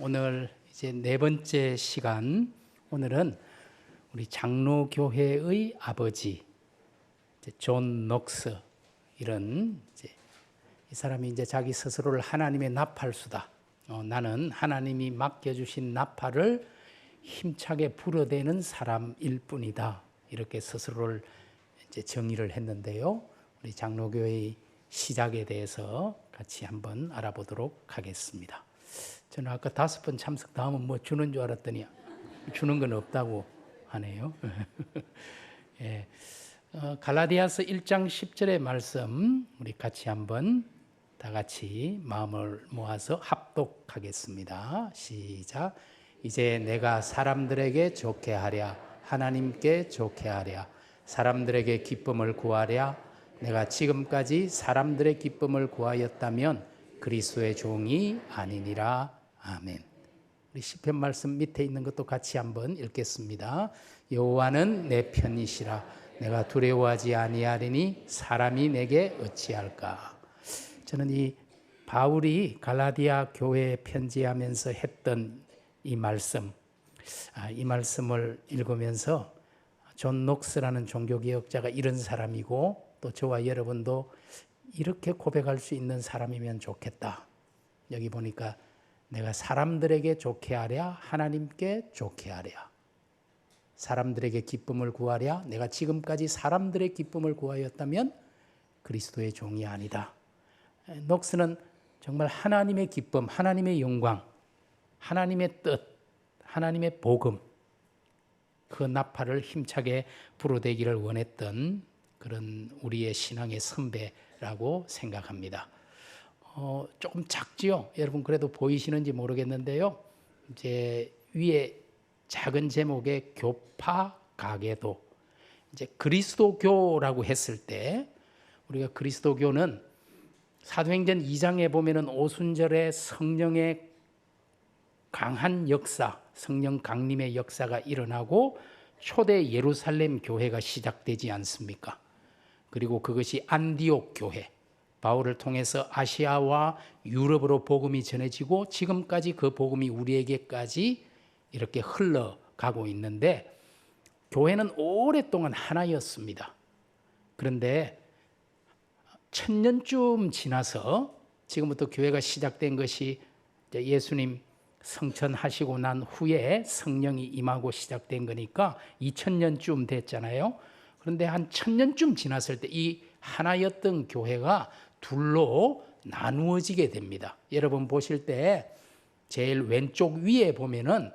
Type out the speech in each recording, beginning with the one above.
오늘 이제 네 번째 시간. 오늘은 우리 장로교회의 아버지 존 녹스, 이런 이 사람이 이제 자기 스스로를 하나님의 나팔수다. 나는 하나님이 맡겨주신 나팔을 힘차게 불어대는 사람일 뿐이다. 이렇게 스스로를 이제 정의를 했는데요. 우리 장로교회의 시작에 대해서 같이 한번 알아보도록 하겠습니다. 저는 아까 5번 참석 다음은 뭐 주는 줄 알았더니 주는 건 없다고 하네요. 예. 갈라디아서 1장 10절의 말씀 우리 같이 한번 다 같이 마음을 모아서 합독하겠습니다. 시작. 이제 내가 사람들에게 좋게 하랴, 하나님께 좋게 하랴, 사람들에게 기쁨을 구하랴. 내가 지금까지 사람들의 기쁨을 구하였다면 그리스도의 종이 아니니라. 아멘. 우리 시편 말씀 밑에 있는 것도 같이 한번 읽겠습니다. 여호와는 내 편이시라. 내가 두려워하지 아니하리니 사람이 내게 어찌할까. 저는 이 바울이 갈라디아 교회에 편지하면서 했던 이 말씀을 읽으면서 존 녹스라는 종교개혁자가 이런 사람이고 또 저와 여러분도 이렇게 고백할 수 있는 사람이면 좋겠다. 여기 보니까 내가 사람들에게 좋게 하랴, 하나님께 좋게 하랴, 사람들에게 기쁨을 구하랴. 내가 지금까지 사람들의 기쁨을 구하였다면 그리스도의 종이 아니다. 녹스는 정말 하나님의 기쁨, 하나님의 영광, 하나님의 뜻, 하나님의 복음, 그 나팔을 힘차게 불어대기를 원했던 그런 우리의 신앙의 선배라고 생각합니다. 조금 작지요? 여러분 그래도 보이시는지 모르겠는데요. 이제 위에 작은 제목의 교파 가계도, 이제 그리스도교라고 했을 때 우리가 그리스도교는 사도행전 2장에 보면은 오순절에 성령의 강한 역사, 성령 강림의 역사가 일어나고 초대 예루살렘 교회가 시작되지 않습니까? 그리고 그것이 안디옥 교회, 바울을 통해서 아시아와 유럽으로 복음이 전해지고 지금까지 그 복음이 우리에게까지 이렇게 흘러가고 있는데, 교회는 오랫동안 하나였습니다. 그런데 1000년쯤 지나서, 지금부터 교회가 시작된 것이 예수님 성천하시고 난 후에 성령이 임하고 시작된 거니까 2000년쯤 됐잖아요. 그런데 한 1000년쯤 지났을 때 이 하나였던 교회가 둘로 나누어지게 됩니다. 여러분 보실 때 제일 왼쪽 위에 보면은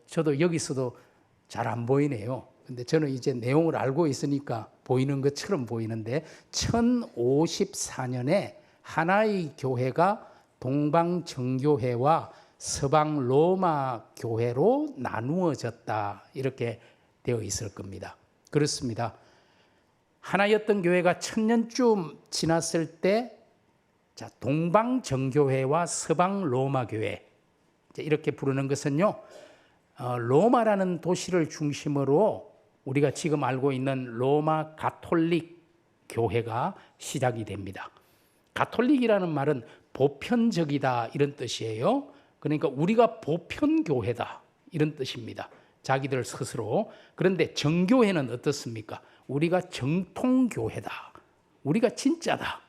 저도 여기서도 잘 안 보이네요. 근데 저는 이제 내용을 알고 있으니까 보이는 것처럼 보이는데, 1054년에 하나의 교회가 동방 정교회와 서방 로마 교회로 나누어졌다, 이렇게 되어 있을 겁니다. 그렇습니다. 하나였던 교회가 1000년쯤 지났을 때 동방 정교회와 서방 로마 교회, 이렇게 부르는 것은요, 로마라는 도시를 중심으로 우리가 지금 알고 있는 로마 가톨릭 교회가 시작이 됩니다. 가톨릭이라는 말은 보편적이다, 이런 뜻이에요. 그러니까 우리가 보편교회다, 이런 뜻입니다. 자기들 스스로. 그런데 정교회는 어떻습니까? 우리가 정통교회다, 우리가 진짜다,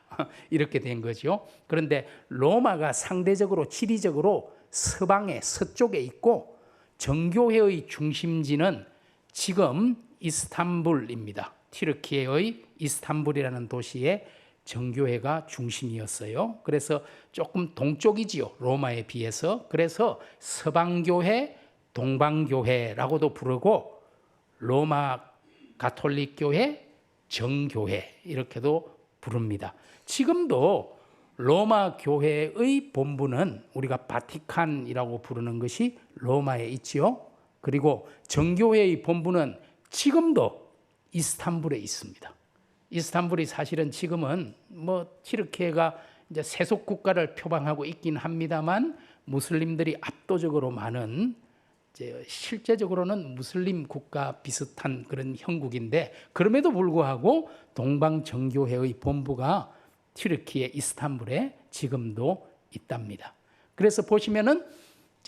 이렇게 된 거죠. 그런데 로마가 상대적으로 지리적으로 서방에 서쪽에 있고 정교회의 중심지는 지금 이스탄불입니다. 튀르키예의 이스탄불이라는 도시에 정교회가 중심이었어요. 그래서 조금 동쪽이지요, 로마에 비해서. 그래서 서방교회, 동방교회라고도 부르고 로마 가톨릭 교회, 정교회, 이렇게도 부릅니다. 지금도 로마 교회의 본부는 우리가 바티칸이라고 부르는 것이 로마에 있지요. 그리고 정교회의 본부는 지금도 이스탄불에 있습니다. 이스탄불이 사실은 지금은 튀르키예가 이제 세속 국가를 표방하고 있긴 합니다만, 무슬림들이 압도적으로 많은, 실제적으로는 무슬림 국가 비슷한 그런 형국인데, 그럼에도 불구하고 동방 정교회의 본부가 튀르키예 이스탄불에 지금도 있답니다. 그래서 보시면은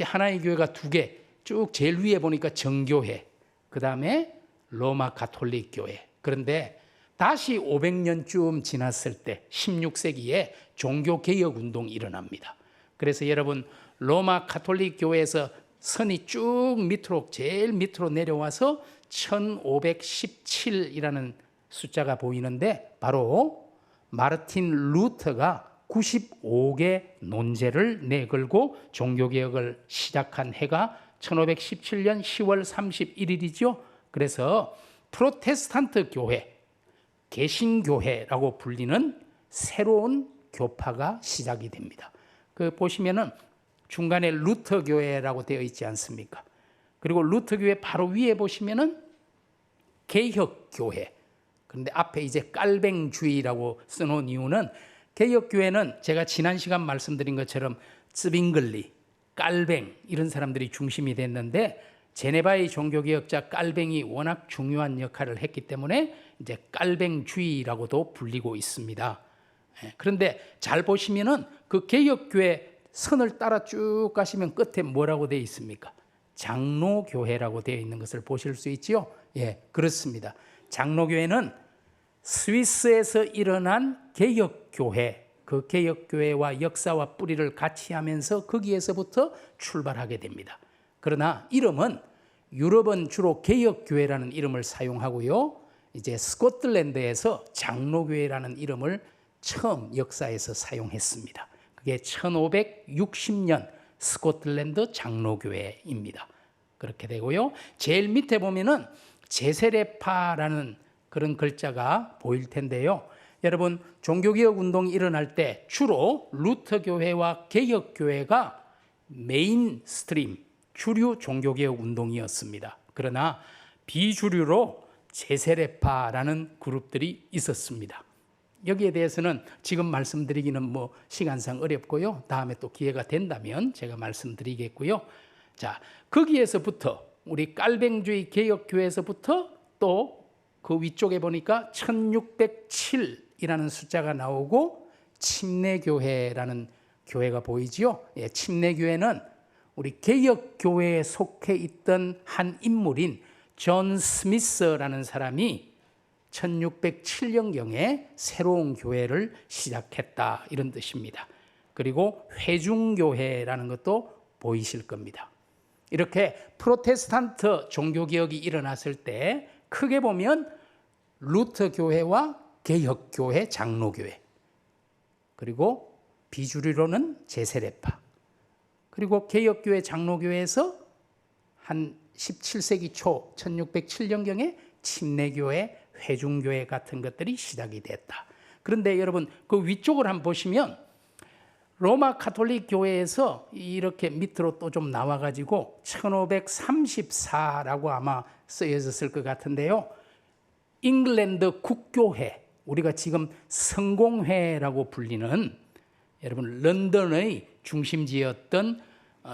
이제 하나의 교회가 두 개, 쭉 제일 위에 보니까 정교회, 그 다음에 로마 가톨릭 교회. 그런데 다시 500년쯤 지났을 때 16세기에 종교개혁 운동이 일어납니다. 그래서 여러분 로마 가톨릭 교회에서 선이 쭉 밑으로 제일 밑으로 내려와서 1517이라는 숫자가 보이는데 바로 마르틴 루터가 95개 논제를 내걸고 종교개혁을 시작한 해가 1517년 10월 31일이죠. 그래서 프로테스탄트 교회, 개신교회라고 불리는 새로운 교파가 시작이 됩니다. 그 보시면은 중간에 루터 교회라고 되어 있지 않습니까? 그리고 루터 교회 바로 위에 보시면은 개혁 교회. 그런데 앞에 이제 깔뱅주의라고 써놓은 이유는 개혁 교회는 제가 지난 시간 말씀드린 것처럼 쯔빙글리, 깔뱅 이런 사람들이 중심이 됐는데 제네바의 종교개혁자 깔뱅이 워낙 중요한 역할을 했기 때문에 이제 깔뱅주의라고도 불리고 있습니다. 그런데 잘 보시면은 그 개혁교회 선을 따라 쭉 가시면 끝에 뭐라고 되어 있습니까? 장로교회라고 되어 있는 것을 보실 수 있지요? 예, 그렇습니다. 장로교회는 스위스에서 일어난 개혁교회, 그 개혁교회와 역사와 뿌리를 같이 하면서 거기에서부터 출발하게 됩니다. 그러나 이름은 유럽은 주로 개혁교회라는 이름을 사용하고요. 이제 스코틀랜드에서 장로교회라는 이름을 처음 역사에서 사용했습니다. 그게 1560년 스코틀랜드 장로교회입니다. 그렇게 되고요. 제일 밑에 보면은 제세례파라는 그런 글자가 보일 텐데요. 여러분 종교개혁 운동이 일어날 때 주로 루터 교회와 개혁 교회가 메인 스트림 주류 종교개혁 운동이었습니다. 그러나 비주류로 제세례파라는 그룹들이 있었습니다. 여기에 대해서는 지금 말씀드리기는 뭐 시간상 어렵고요. 다음에 또 기회가 된다면 제가 말씀드리겠고요. 자, 거기에서부터 우리 깔뱅주의 개혁교회에서부터 또 그 위쪽에 보니까 1607이라는 숫자가 나오고 침례교회라는 교회가 보이지요. 예, 침례교회는 우리 개혁교회에 속해 있던 한 인물인 존 스미스라는 사람이 1607년경에 새로운 교회를 시작했다 이런 뜻입니다. 그리고 회중교회라는 것도 보이실 겁니다. 이렇게 프로테스탄트 종교개혁이 일어났을 때 크게 보면 루터 교회와 개혁교회, 장로교회, 그리고 비주류로는 제세례파, 그리고 개혁교회, 장로교회에서 한 17세기 초 1607년경에 침례교회, 회중교회 같은 것들이 시작이 됐다. 그런데 여러분 그 위쪽을 한번 보시면 로마 가톨릭 교회에서 이렇게 밑으로 또 좀 나와가지고 1534라고 아마 쓰여졌을 것 같은데요. 잉글랜드 국교회, 우리가 지금 성공회라고 불리는 여러분 런던의 중심지였던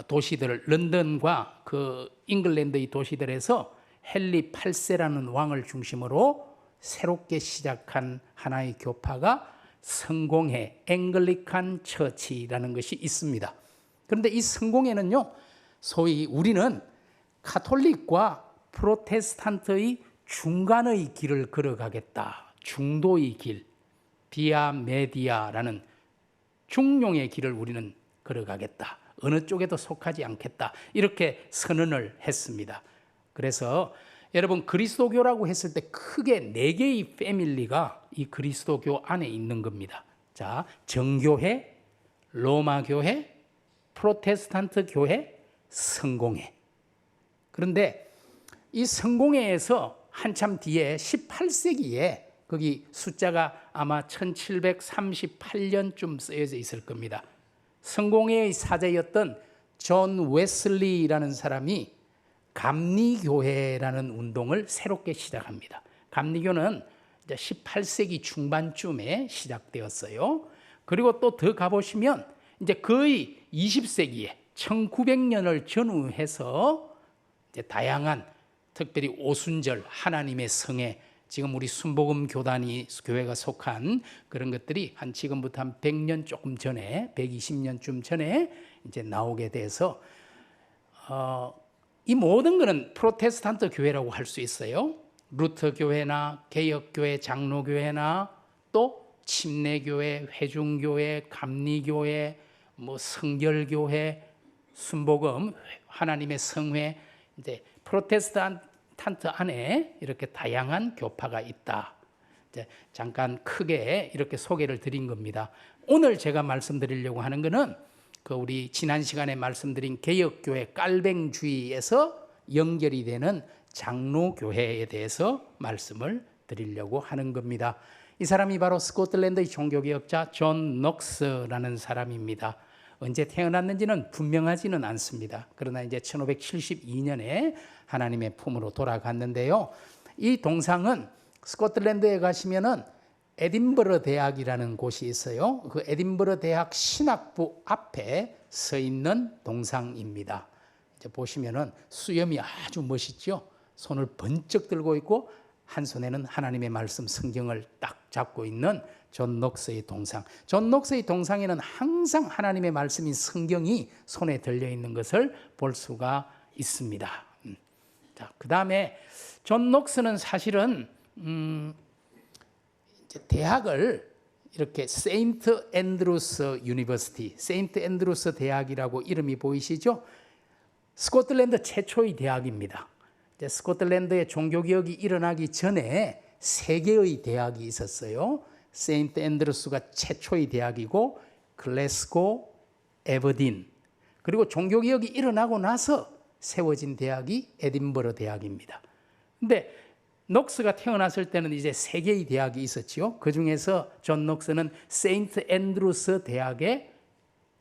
도시들, 런던과 그 잉글랜드의 도시들에서 헨리 8세라는 왕을 중심으로 새롭게 시작한 하나의 교파가 성공회 앵글리칸 처치라는 것이 있습니다. 그런데 이 성공회는요, 소위 우리는 가톨릭과 프로테스탄트의 중간의 길을 걸어가겠다. 중도의 길, 비아 메디아라는 중용의 길을 우리는 걸어가겠다. 어느 쪽에도 속하지 않겠다. 이렇게 선언을 했습니다. 그래서 여러분 그리스도교라고 했을 때 크게 4개의 패밀리가 이 그리스도교 안에 있는 겁니다. 자, 정교회, 로마교회, 프로테스탄트 교회, 성공회. 그런데 이 성공회에서 한참 뒤에 18세기에 거기 숫자가 아마 1738년쯤 쓰여져 있을 겁니다. 성공회의 사제였던 존 웨슬리라는 사람이 감리교회라는 운동을 새롭게 시작합니다. 감리교는 18세기 중반쯤에 시작되었어요. 그리고 또 더 가보시면 이제 거의 20세기에 1900년을 전후해서 이제 다양한 특별히 오순절 하나님의 성에 지금 우리 순복음 교회가 속한 그런 것들이 한 지금부터 한 100년 조금 전에 120년쯤 전에 이제 나오게 돼서 이 모든 것은 프로테스탄트 교회라고 할 수 있어요. 루터 교회나 개혁교회, 장로교회나 또 침례교회, 회중교회, 감리교회, 성결교회, 순복음, 하나님의 성회, 이제 프로테스탄트 안에 이렇게 다양한 교파가 있다. 이제 잠깐 크게 이렇게 소개를 드린 겁니다. 오늘 제가 말씀드리려고 하는 것은 우리 지난 시간에 말씀드린 개혁교회 깔뱅주의에서 연결이 되는 장로교회에 대해서 말씀을 드리려고 하는 겁니다. 이 사람이 바로 스코틀랜드의 종교개혁자 존 녹스라는 사람입니다. 언제 태어났는지는 분명하지는 않습니다. 그러나 이제 1572년에 하나님의 품으로 돌아갔는데요. 이 동상은 스코틀랜드에 가시면은 에딘버러 대학이라는 곳이 있어요. 그 에딘버러 대학 신학부 앞에 서 있는 동상입니다. 이제 보시면은 수염이 아주 멋있죠. 손을 번쩍 들고 있고 한 손에는 하나님의 말씀 성경을 딱 잡고 있는 존 녹스의 동상. 존 녹스의 동상에는 항상 하나님의 말씀인 성경이 손에 들려 있는 것을 볼 수가 있습니다. 자, 그다음에 존 녹스는 사실은 이제 대학을 이렇게 세인트 앤드루스 유니버시티, 세인트 앤드루스 대학이라고 이름이 보이시죠? 스코틀랜드 최초의 대학입니다. 이제 스코틀랜드의 종교개혁이 일어나기 전에 세 개의 대학이 있었어요. 세인트 앤드루스가 최초의 대학이고 글래스고, 에버딘, 그리고 종교개혁이 일어나고 나서 세워진 대학이 에딘버러 대학입니다. 근데 녹스가 태어났을 때는 이제 세 개의 대학이 있었지요. 그 중에서 존 녹스는 세인트 앤드루스 대학에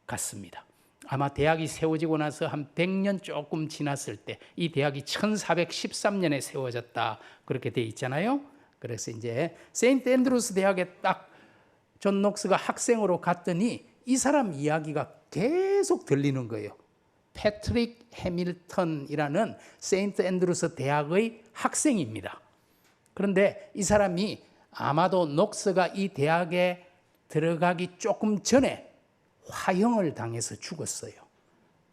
갔습니다. 아마 대학이 세워지고 나서 한 100년 조금 지났을 때 이 대학이 1413년에 세워졌다 그렇게 돼 있잖아요. 그래서 이제 세인트 앤드루스 대학에 딱 존 녹스가 학생으로 갔더니 이 사람 이야기가 계속 들리는 거예요. 패트릭 해밀턴이라는 세인트 앤드루스 대학의 학생입니다. 그런데 이 사람이 아마도 녹스가 이 대학에 들어가기 조금 전에 화형을 당해서 죽었어요.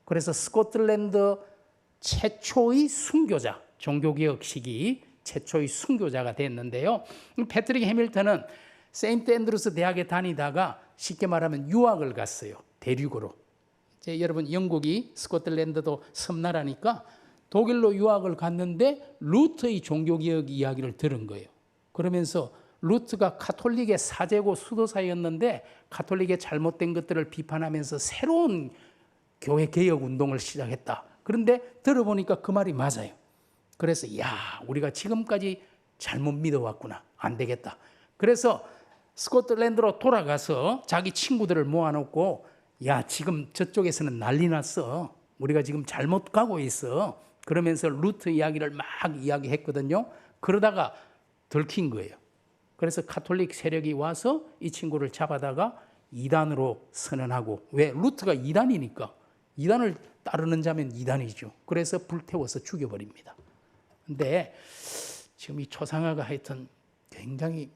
그래서 스코틀랜드 최초의 순교자, 종교개혁 시기 최초의 순교자가 됐는데요. 패트릭 해밀턴은 세인트 앤드루스 대학에 다니다가 쉽게 말하면 유학을 갔어요. 대륙으로. 이제 여러분 영국이 스코틀랜드도 섬나라니까 독일로 유학을 갔는데 루트의 종교개혁 이야기를 들은 거예요. 그러면서 루트가 가톨릭의 사제고 수도사였는데 가톨릭의 잘못된 것들을 비판하면서 새로운 교회 개혁 운동을 시작했다. 그런데 들어보니까 그 말이 맞아요. 그래서 우리가 지금까지 잘못 믿어왔구나. 안 되겠다. 그래서 스코틀랜드로 돌아가서 자기 친구들을 모아놓고 지금 저쪽에서는 난리 났어. 우리가 지금 잘못 가고 있어. 그러면서 루트 이야기를 막 이야기했거든요. 그러다가 들킨 거예요. 그래서 가톨릭 세력이 와서 이 친구를 잡아다가 이단으로 선언하고, 왜? 루트가 이단이니까. 이단을 따르는 자면 이단이죠. 그래서 불태워서 죽여버립니다. 근데 지금 이 초상화가 하여튼 굉장히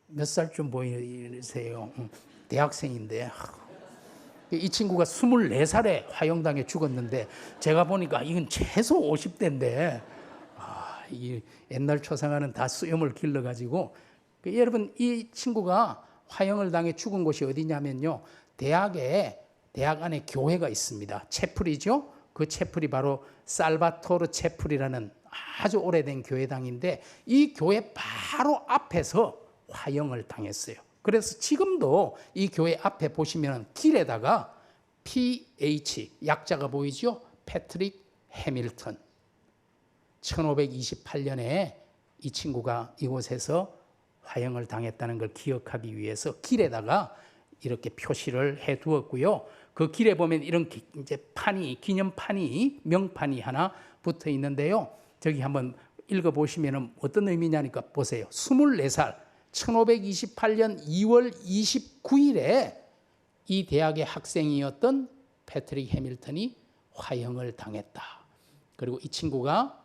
몇 살쯤 보이세요? 대학생인데 이 친구가 24살에 화형당해 죽었는데 제가 보니까 이건 최소 50대인데 이 옛날 초상화는 다 수염을 길러가지고 여러분 이 친구가 화형을 당해 죽은 곳이 어디냐면요, 대학 안에 교회가 있습니다. 채플이죠. 그 채플이 바로 살바토르 채플이라는 아주 오래된 교회당인데 이 교회 바로 앞에서 화형을 당했어요. 그래서 지금도 이 교회 앞에 보시면 길에다가 PH 약자가 보이죠? 패트릭 해밀턴. 1528년에 이 친구가 이곳에서 화형을 당했다는 걸 기억하기 위해서 길에다가 이렇게 표시를 해 두었고요. 그 길에 보면 이런 이제 기념판이, 명판이 하나 붙어 있는데요. 저기 한번 읽어 보시면 어떤 의미냐니까 보세요. 24살 1528년 2월 29일에 이 대학의 학생이었던 패트릭 해밀턴이 화형을 당했다. 그리고 이 친구가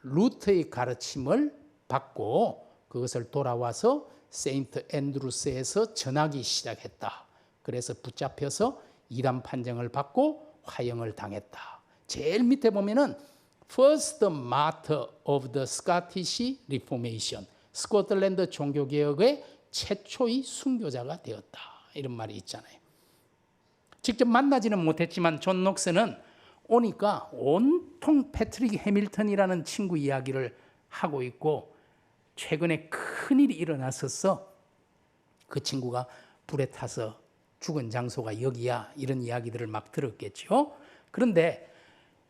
루트의 가르침을 받고 그것을 돌아와서 세인트 앤드루스에서 전하기 시작했다. 그래서 붙잡혀서 이단 판정을 받고 화형을 당했다. 제일 밑에 보면은 First Martyr of the Scottish Reformation, 스코틀랜드 종교개혁의 최초의 순교자가 되었다, 이런 말이 있잖아요. 직접 만나지는 못했지만 존 녹스는 오니까 온통 패트릭 해밀턴이라는 친구 이야기를 하고 있고, 최근에 큰일이 일어났었어. 그 친구가 불에 타서 죽은 장소가 여기야, 이런 이야기들을 막 들었겠죠. 그런데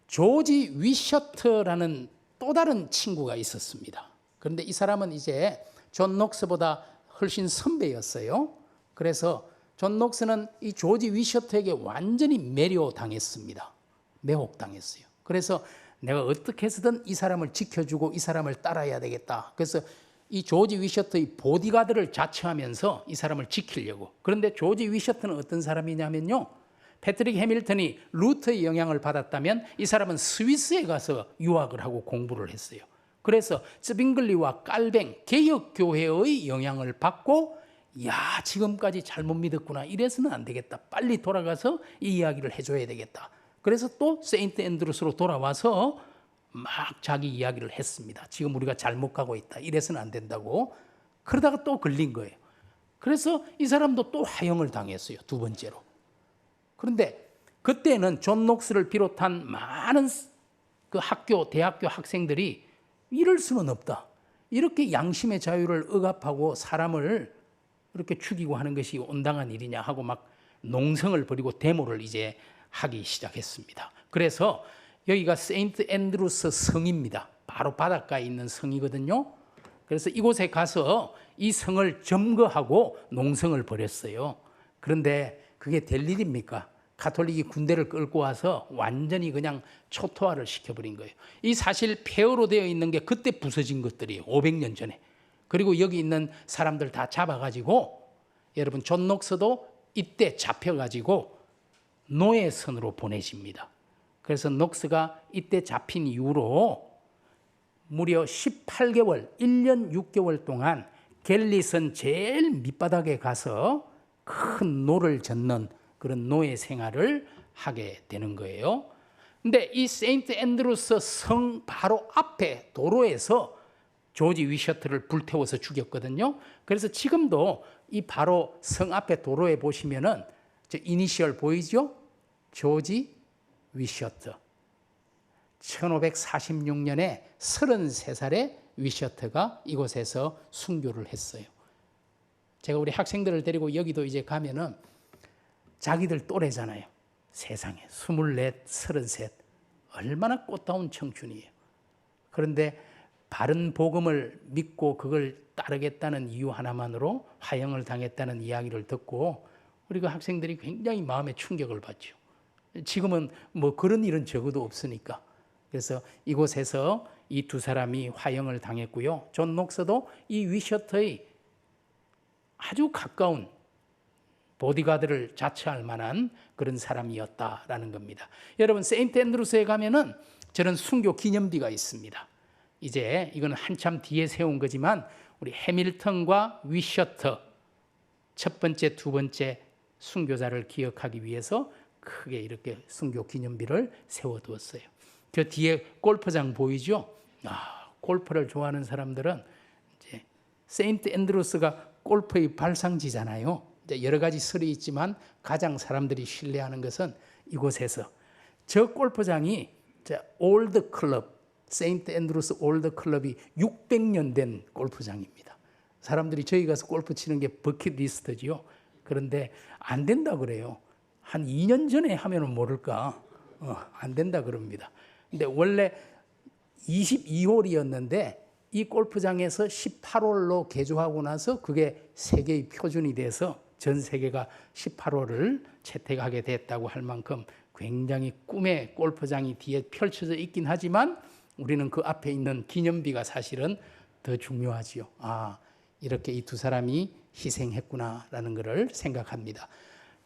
조지 위셔트라는 또 다른 친구가 있었습니다. 그런데 이 사람은 이제 존 녹스보다 훨씬 선배였어요. 그래서 존 녹스는 이 조지 위셔트에게 완전히 매료당했습니다. 매혹당했어요. 그래서 내가 어떻게 해서든 이 사람을 지켜주고 이 사람을 따라야 되겠다. 그래서 이 조지 위셔트의 보디가드를 자처하면서 이 사람을 지키려고. 그런데 조지 위셔트는 어떤 사람이냐면요, 패트릭 해밀턴이 루터의 영향을 받았다면 이 사람은 스위스에 가서 유학을 하고 공부를 했어요. 그래서 스빙글리와 깔뱅 개혁교회의 영향을 받고, 야, 지금까지 잘못 믿었구나, 이래서는 안 되겠다, 빨리 돌아가서 이 이야기를 해줘야 되겠다. 그래서 또 세인트 앤드루스로 돌아와서 막 자기 이야기를 했습니다. 지금 우리가 잘못 가고 있다, 이래서는 안 된다고. 그러다가 또 걸린 거예요. 그래서 이 사람도 또 화형을 당했어요, 두 번째로. 그런데 그때는 존 녹스를 비롯한 많은 그 학교, 대학교 학생들이 이럴 수는 없다, 이렇게 양심의 자유를 억압하고 사람을 이렇게 죽이고 하는 것이 온당한 일이냐 하고 막 농성을 벌이고 데모를 이제 하기 시작했습니다. 그래서 여기가 세인트 앤드루스 성입니다. 바로 바닷가에 있는 성이거든요. 그래서 이곳에 가서 이 성을 점거하고 농성을 벌였어요. 그런데 그게 될 일입니까? 가톨릭이 군대를 끌고 와서 완전히 그냥 초토화를 시켜버린 거예요. 이 사실 폐허로 되어 있는 게 그때 부서진 것들이에요, 500년 전에. 그리고 여기 있는 사람들 다 잡아가지고, 여러분 존 녹스도 이때 잡혀가지고 노예선으로 보내집니다. 그래서 녹스가 이때 잡힌 이후로 무려 18개월, 1년 6개월 동안 갤리선 제일 밑바닥에 가서 큰 노를 젓는 그런 노예 생활을 하게 되는 거예요. 근데 이 세인트 앤드루스 성 바로 앞에 도로에서 조지 위셔트를 불태워서 죽였거든요. 그래서 지금도 이 바로 성 앞에 도로에 보시면은 저 이니셜 보이죠? 조지 위셔트. 1546년에 33살의 위셔트가 이곳에서 순교를 했어요. 제가 우리 학생들을 데리고 여기도 이제 가면은 자기들 또래잖아요. 세상에 24, 33, 얼마나 꽃다운 청춘이에요. 그런데 바른 복음을 믿고 그걸 따르겠다는 이유 하나만으로 화형을 당했다는 이야기를 듣고 우리 그 학생들이 굉장히 마음에 충격을 받죠. 지금은 뭐 그런 일은 적어도 없으니까. 그래서 이곳에서 이 두 사람이 화형을 당했고요. 존 녹스도 이 위셔트의 아주 가까운 보디가드를 자처할 만한 그런 사람이었다라는 겁니다. 여러분 세인트 앤드루스에 가면은 저런 순교 기념비가 있습니다. 이제 이건 한참 뒤에 세운 거지만 우리 해밀턴과 위셔트 첫 번째, 두 번째 순교자를 기억하기 위해서 크게 이렇게 순교 기념비를 세워두었어요. 저 뒤에 골프장 보이죠? 골프를 좋아하는 사람들은 이제 세인트 앤드루스가 골프의 발상지잖아요. 이제 여러 가지 설이 있지만 가장 사람들이 신뢰하는 것은 이곳에서 저 골프장이 올드 클럽, 세인트 앤드루스 올드 클럽이 600년 된 골프장입니다. 사람들이 저기 가서 골프 치는 게 버킷리스트지요. 그런데 안 된다 그래요. 한 2년 전에 하면은 모를까 안 된다 그럽니다. 근데 원래 22홀이었는데 이 골프장에서 18홀로 개조하고 나서 그게 세계의 표준이 돼서 전 세계가 18홀을 채택하게 됐다고 할 만큼 굉장히 꿈의 골프장이 뒤에 펼쳐져 있긴 하지만 우리는 그 앞에 있는 기념비가 사실은 더 중요하지요. 이렇게 이 두 사람이 희생했구나라는 것을 생각합니다.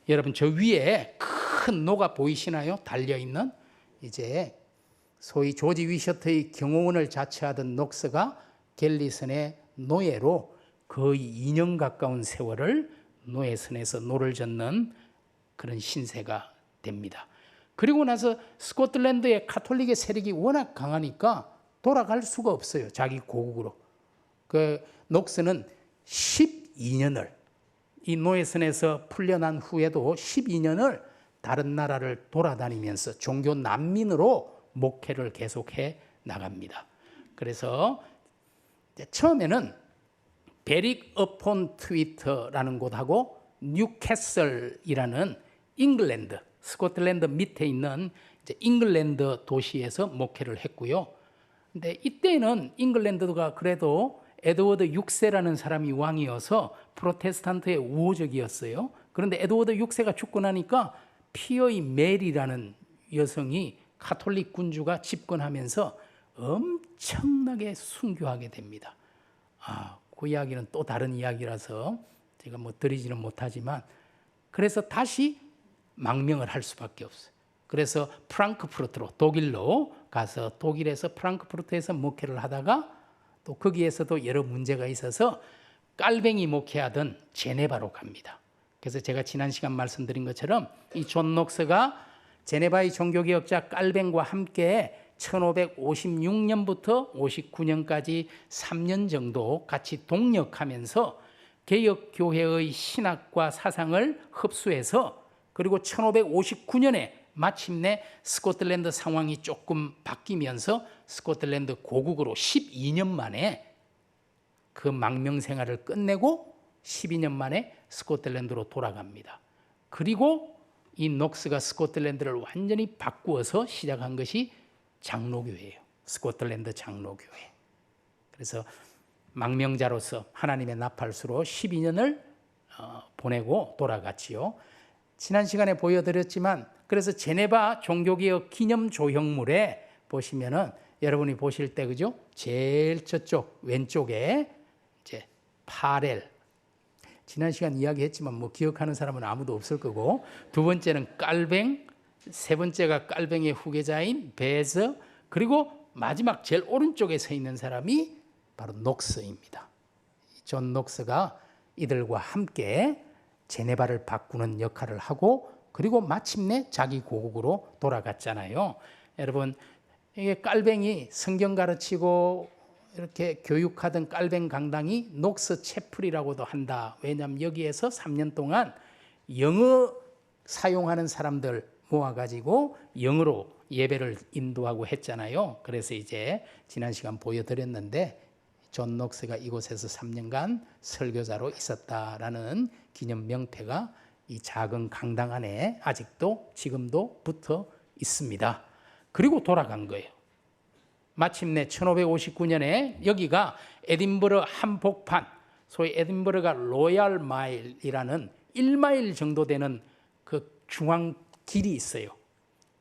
여러분 저 위에 큰 노가 보이시나요? 달려있는 이제 소위 조지 위셔트의 경호원을 자처하던 녹스가 갤리선의 노예로 거의 2년 가까운 세월을 노예선에서 노를 젓는 그런 신세가 됩니다. 그리고 나서 스코틀랜드의 가톨릭의 세력이 워낙 강하니까 돌아갈 수가 없어요. 자기 고국으로. 그 녹스는 12년을 이 노예선에서 풀려난 후에도 12년을 다른 나라를 돌아다니면서 종교 난민으로 목회를 계속해 나갑니다. 그래서 처음에는 베릭 어폰 트위터라는 곳하고 뉴캐슬이라는 잉글랜드, 스코틀랜드 밑에 있는 이제 잉글랜드 도시에서 목회를 했고요. 근데 이때는 잉글랜드가 그래도 에드워드 6세라는 사람이 왕이어서 프로테스탄트의 우호적이었어요. 그런데 에드워드 6세가 죽고 나니까 피어의 메리라는 여성이 가톨릭 군주가 집권하면서 엄청나게 순교하게 됩니다. 그 이야기는 또 다른 이야기라서 제가 뭐 드리지는 못하지만, 그래서 다시 망명을 할 수밖에 없어요. 그래서 프랑크푸르트로, 독일로 가서 독일에서 프랑크푸르트에서 목회를 하다가 또 거기에서도 여러 문제가 있어서 깔뱅이 목회하던 제네바로 갑니다. 그래서 제가 지난 시간 말씀드린 것처럼 이 존 녹스가 제네바의 종교개혁자 깔뱅과 함께 1556년부터 59년까지 3년 정도 같이 동역하면서 개혁교회의 신학과 사상을 흡수해서, 그리고 1559년에 마침내 스코틀랜드 상황이 조금 바뀌면서 스코틀랜드 고국으로 12년 만에 그 망명 생활을 끝내고 12년 만에 스코틀랜드로 돌아갑니다. 그리고 이 녹스가 스코틀랜드를 완전히 바꾸어서 시작한 것이 장로교회예요. 스코틀랜드 장로교회. 그래서 망명자로서 하나님의 나팔수로 12년을 보내고 돌아갔지요. 지난 시간에 보여드렸지만, 그래서 제네바 종교개혁 기념 조형물에 보시면은 여러분이 보실 때, 그죠? 제일 저쪽 왼쪽에 이제 파렐, 지난 시간 이야기했지만 뭐 기억하는 사람은 아무도 없을 거고, 두 번째는 깔뱅, 세 번째가 깔뱅의 후계자인 베즈, 그리고 마지막 제일 오른쪽에 서 있는 사람이 바로 녹스입니다. 존 녹스가 이들과 함께 제네바를 바꾸는 역할을 하고, 그리고 마침내 자기 고국으로 돌아갔잖아요. 여러분, 이게 깔뱅이 성경 가르치고 이렇게 교육하던 깔뱅 강당이 녹스 채플이라고도 한다. 왜냐하면 여기에서 3년 동안 영어 사용하는 사람들 모아가지고 영어로 예배를 인도하고 했잖아요. 그래서 이제 지난 시간 보여드렸는데 존 녹스가 이곳에서 3년간 설교자로 있었다라는 기념 명패가 이 작은 강당 안에 아직도 지금도 붙어 있습니다. 그리고 돌아간 거예요. 마침내 1559년에 여기가 에딘버러 한복판, 소위 에딘버러가 로얄 마일이라는 1마일 정도 되는 그 중앙 길이 있어요.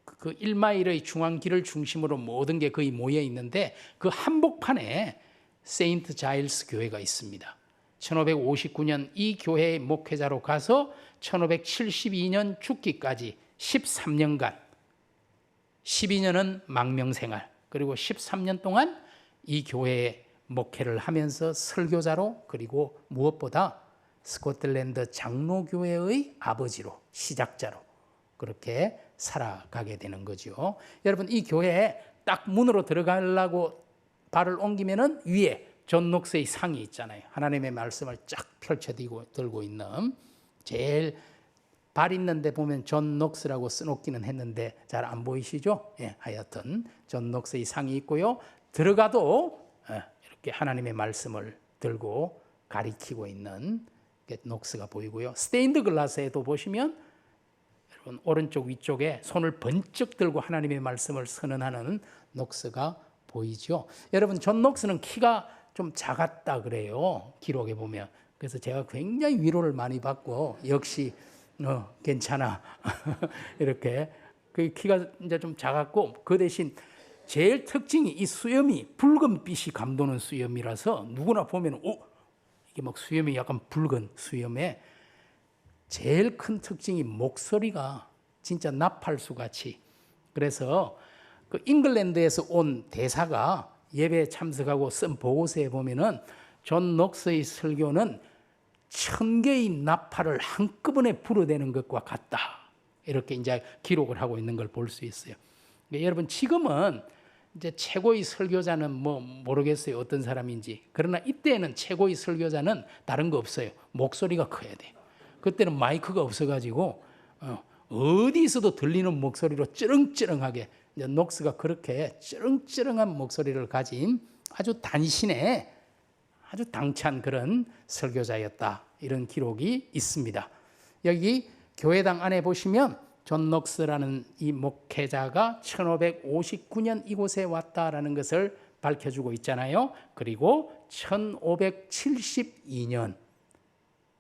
그 1마일의 중앙 길을 중심으로 모든 게 거의 모여 있는데, 그 한복판에 세인트 자일스 교회가 있습니다. 1559년 이 교회의 목회자로 가서 1572년 죽기까지 13년간, 12년은 망명생활, 그리고 13년 동안 이 교회에 목회를 하면서 설교자로, 그리고 무엇보다 스코틀랜드 장로교회의 아버지로, 시작자로 그렇게 살아가게 되는 거죠. 여러분, 이 교회에 딱 문으로 들어가려고 발을 옮기면은 위에 존 녹스의 상이 있잖아요. 하나님의 말씀을 쫙 들고 있는, 제일 발 있는데 보면 존 녹스라고 써놓기는 했는데 잘 안 보이시죠? 예, 하여튼 존 녹스의 상이 있고요. 들어가도 이렇게 하나님의 말씀을 들고 가리키고 있는 녹스가 보이고요. 스테인드 글라스에도 보시면 여러분 오른쪽 위쪽에 손을 번쩍 들고 하나님의 말씀을 선언하는 녹스가 보이죠. 여러분, 존 녹스는 키가 좀 작았다 그래요. 기록에 보면. 그래서 제가 굉장히 위로를 많이 받고, 역시 괜찮아 이렇게. 그 키가 이제 좀 작았고, 그 대신 제일 특징이 이 수염이 붉은빛이 감도는 수염이라서 누구나 보면 이게 막 수염이 약간 붉은 수염에, 제일 큰 특징이 목소리가 진짜 나팔수 같이. 그래서 그 잉글랜드에서 온 대사가 예배에 참석하고 쓴 보고서에 보면은 존 녹스의 설교는 1000개의 나팔을 한꺼번에 불어대는 것과 같다. 이렇게 이제 기록을 하고 있는 걸 볼 수 있어요. 그러니까 여러분 지금은 이제 최고의 설교자는 뭐 모르겠어요. 어떤 사람인지. 그러나 이때는 최고의 설교자는 다른 거 없어요. 목소리가 커야 돼요. 그때는 마이크가 없어가지고 어디서도 들리는 목소리로 찌렁찌렁하게, 이제 녹스가 그렇게 찌렁찌렁한 목소리를 가진 아주 단신의 아주 당찬 그런 설교자였다, 이런 기록이 있습니다. 여기 교회당 안에 보시면 존 녹스라는 이 목회자가 1559년 이곳에 왔다라는 것을 밝혀주고 있잖아요. 그리고 1572년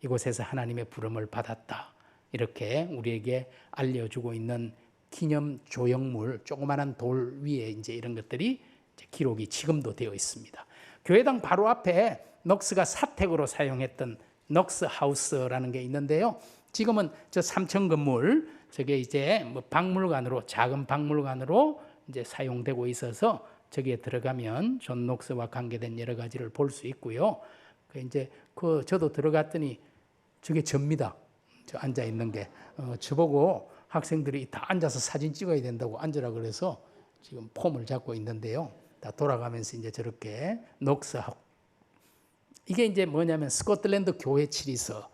이곳에서 하나님의 부름을 받았다, 이렇게 우리에게 알려주고 있는 기념 조형물, 조그마한 돌 위에 이제 이런 것들이 이제 기록이 지금도 되어 있습니다. 교회당 바로 앞에 녹스가 사택으로 사용했던 녹스 하우스라는 게 있는데요. 지금은 저 3층 건물, 저게 이제 뭐 박물관으로, 작은 박물관으로 이제 사용되고 있어서 저기에 들어가면 존 녹스와 관계된 여러 가지를 볼 수 있고요. 이제 저도 들어갔더니 저게 접니다. 저 앉아 있는 게. 저보고 학생들이 다 앉아서 사진 찍어야 된다고 앉으라 그래서 지금 폼을 잡고 있는데요. 다 돌아가면서 이제 저렇게 녹스하고, 이게 이제 뭐냐면 스코틀랜드 교회 치리서.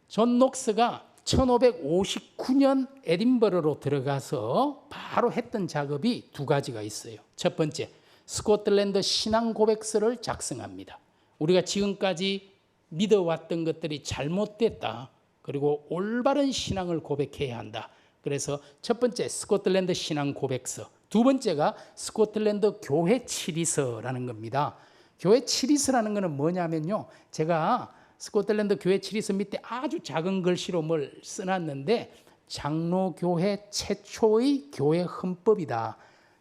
존 녹스가 1559년 에딘버러로 들어가서 바로 했던 작업이 두 가지가 있어요. 첫 번째, 스코틀랜드 신앙 고백서를 작성합니다. 우리가 지금까지 믿어왔던 것들이 잘못됐다, 그리고 올바른 신앙을 고백해야 한다. 그래서 첫 번째 스코틀랜드 신앙 고백서, 두 번째가 스코틀랜드 교회 치리서라는 겁니다. 교회 치리서라는 것은 뭐냐면요, 제가 스코틀랜드 교회 치리서 밑에 아주 작은 글씨로 뭘 써놨는데, 장로교회 최초의 교회 헌법이다.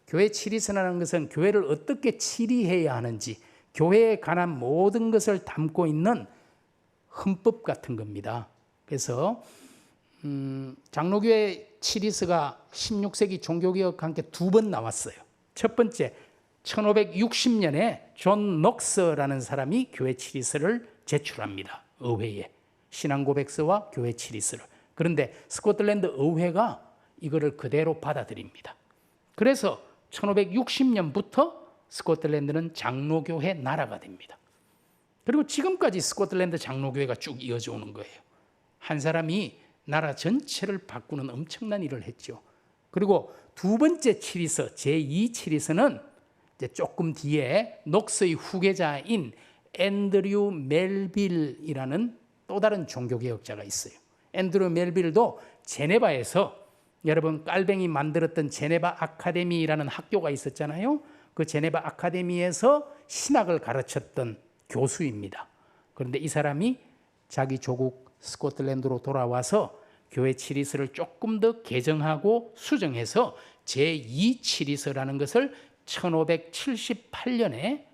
교회 치리서라는 것은 교회를 어떻게 치리해야 하는지, 교회에 관한 모든 것을 담고 있는 헌법 같은 겁니다. 그래서 장로교회 치리서가 16세기 종교개혁과 함께 두 번 나왔어요. 첫 번째 1560년에 존 녹스라는 사람이 교회 치리서를 제출합니다. 의회에 신앙고백서와 교회 치리서를. 그런데 스코틀랜드 의회가 이거를 그대로 받아들입니다. 그래서 1560년부터 스코틀랜드는 장로교회 나라가 됩니다. 그리고 지금까지 스코틀랜드 장로교회가 쭉 이어져 오는 거예요. 한 사람이 나라 전체를 바꾸는 엄청난 일을 했죠. 그리고 두 번째 치리서, 제2 치리서는 이제 조금 뒤에 녹스의 후계자인 앤드류 멜빌이라는 또 다른 종교개혁자가 있어요. 앤드류 멜빌도 제네바에서, 여러분 깔뱅이 만들었던 제네바 아카데미라는 학교가 있었잖아요. 그 제네바 아카데미에서 신학을 가르쳤던 교수입니다. 그런데 이 사람이 자기 조국 스코틀랜드로 돌아와서 교회 치리서를 조금 더 개정하고 수정해서 제2 치리서라는 것을 1578년에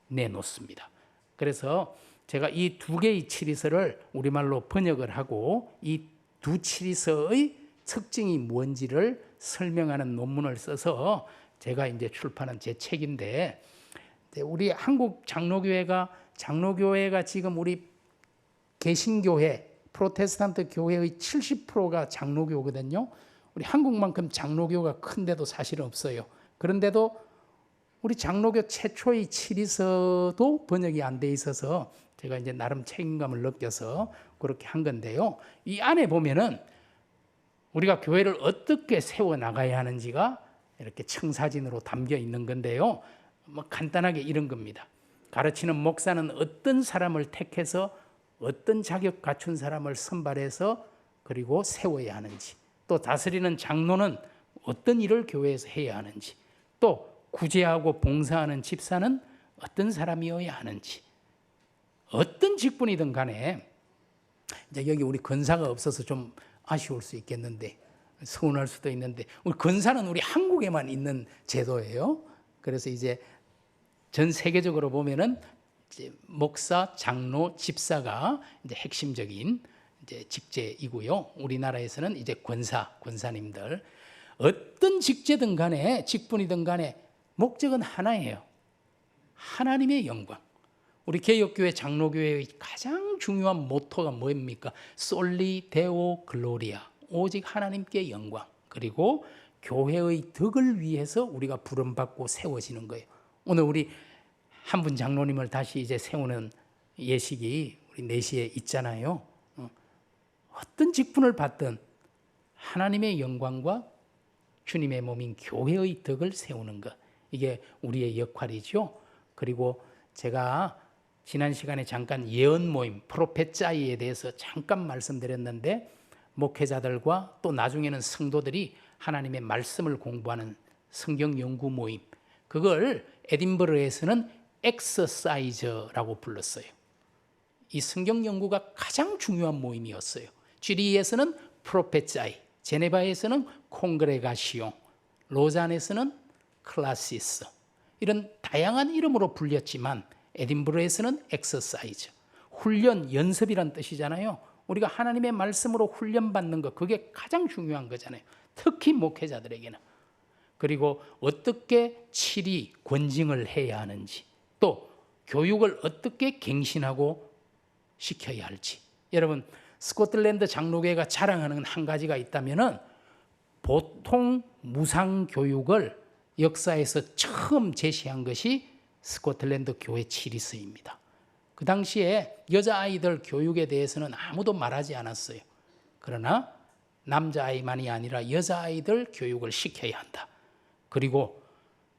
내놓습니다. 그래서 제가 이 두 개의 치리서를 우리말로 번역을 하고 이 두 치리서의 특징이 뭔지를 설명하는 논문을 써서 제가 이제 출판한 제 책인데, 우리 한국 장로교회가 지금 우리 개신교회, 프로테스탄트 교회의 70%가 장로교거든요. 우리 한국만큼 장로교가 큰데도 사실은 없어요. 그런데도 우리 장로교 최초의 치리서도 번역이 안 돼 있어서 제가 이제 나름 책임감을 느껴서 그렇게 한 건데요. 이 안에 보면은 우리가 교회를 어떻게 세워 나가야 하는지가 이렇게 청사진으로 담겨 있는 건데요. 뭐 간단하게 이런 겁니다. 가르치는 목사는 어떤 사람을 택해서 어떤 자격 갖춘 사람을 선발해서 그리고 세워야 하는지, 또 다스리는 장로는 어떤 일을 교회에서 해야 하는지, 또 구제하고 봉사하는 집사는 어떤 사람이어야 하는지, 어떤 직분이든 간에, 이제 여기 우리 권사가 없어서 좀 아쉬울 수 있겠는데, 서운할 수도 있는데, 우리 권사는 우리 한국에만 있는 제도예요. 그래서 이제 전 세계적으로 보면은 이제 목사, 장로, 집사가 이제 핵심적인 이제 직제이고요. 우리나라에서는 이제 권사님들, 어떤 직제든 간에, 직분이든 간에 목적은 하나예요. 하나님의 영광. 우리 개혁교회 장로교회의 가장 중요한 모토가 뭡니까? 솔리 데오 글로리아, 오직 하나님께 영광, 그리고 교회의 덕을 위해서 우리가 부름받고 세워지는 거예요. 오늘 우리 한 분 장로님을 다시 이제 세우는 예식이 우리 4시에 있잖아요. 어떤 직분을 받든 하나님의 영광과 주님의 몸인 교회의 덕을 세우는 것, 이게 우리의 역할이죠. 그리고 제가 지난 시간에 잠깐 예언 모임 프로페짜이에 대해서 잠깐 말씀드렸는데, 목회자들과 또 나중에는 성도들이 하나님의 말씀을 공부하는 성경 연구 모임, 그걸 에딘버러에서는 엑서사이저라고 불렀어요. 이 성경 연구가 가장 중요한 모임이었어요. 쥐리히에서는 프로페짜이, 제네바에서는 콩그레가시옹, 로잔에서는 클라시스, 이런 다양한 이름으로 불렸지만 에딘버러에서는 엑서사이즈, 훈련, 연습이란 뜻이잖아요. 우리가 하나님의 말씀으로 훈련받는 것, 그게 가장 중요한 거잖아요. 특히 목회자들에게는. 그리고 어떻게 치리, 권징을 해야 하는지, 또 교육을 어떻게 갱신하고 시켜야 할지. 여러분, 스코틀랜드 장로교회가 자랑하는 한 가지가 있다면은, 보통 무상교육을 역사에서 처음 제시한 것이 스코틀랜드 교회 치리스입니다. 그 당시에 여자아이들 교육에 대해서는 아무도 말하지 않았어요. 그러나 남자아이만이 아니라 여자아이들 교육을 시켜야 한다. 그리고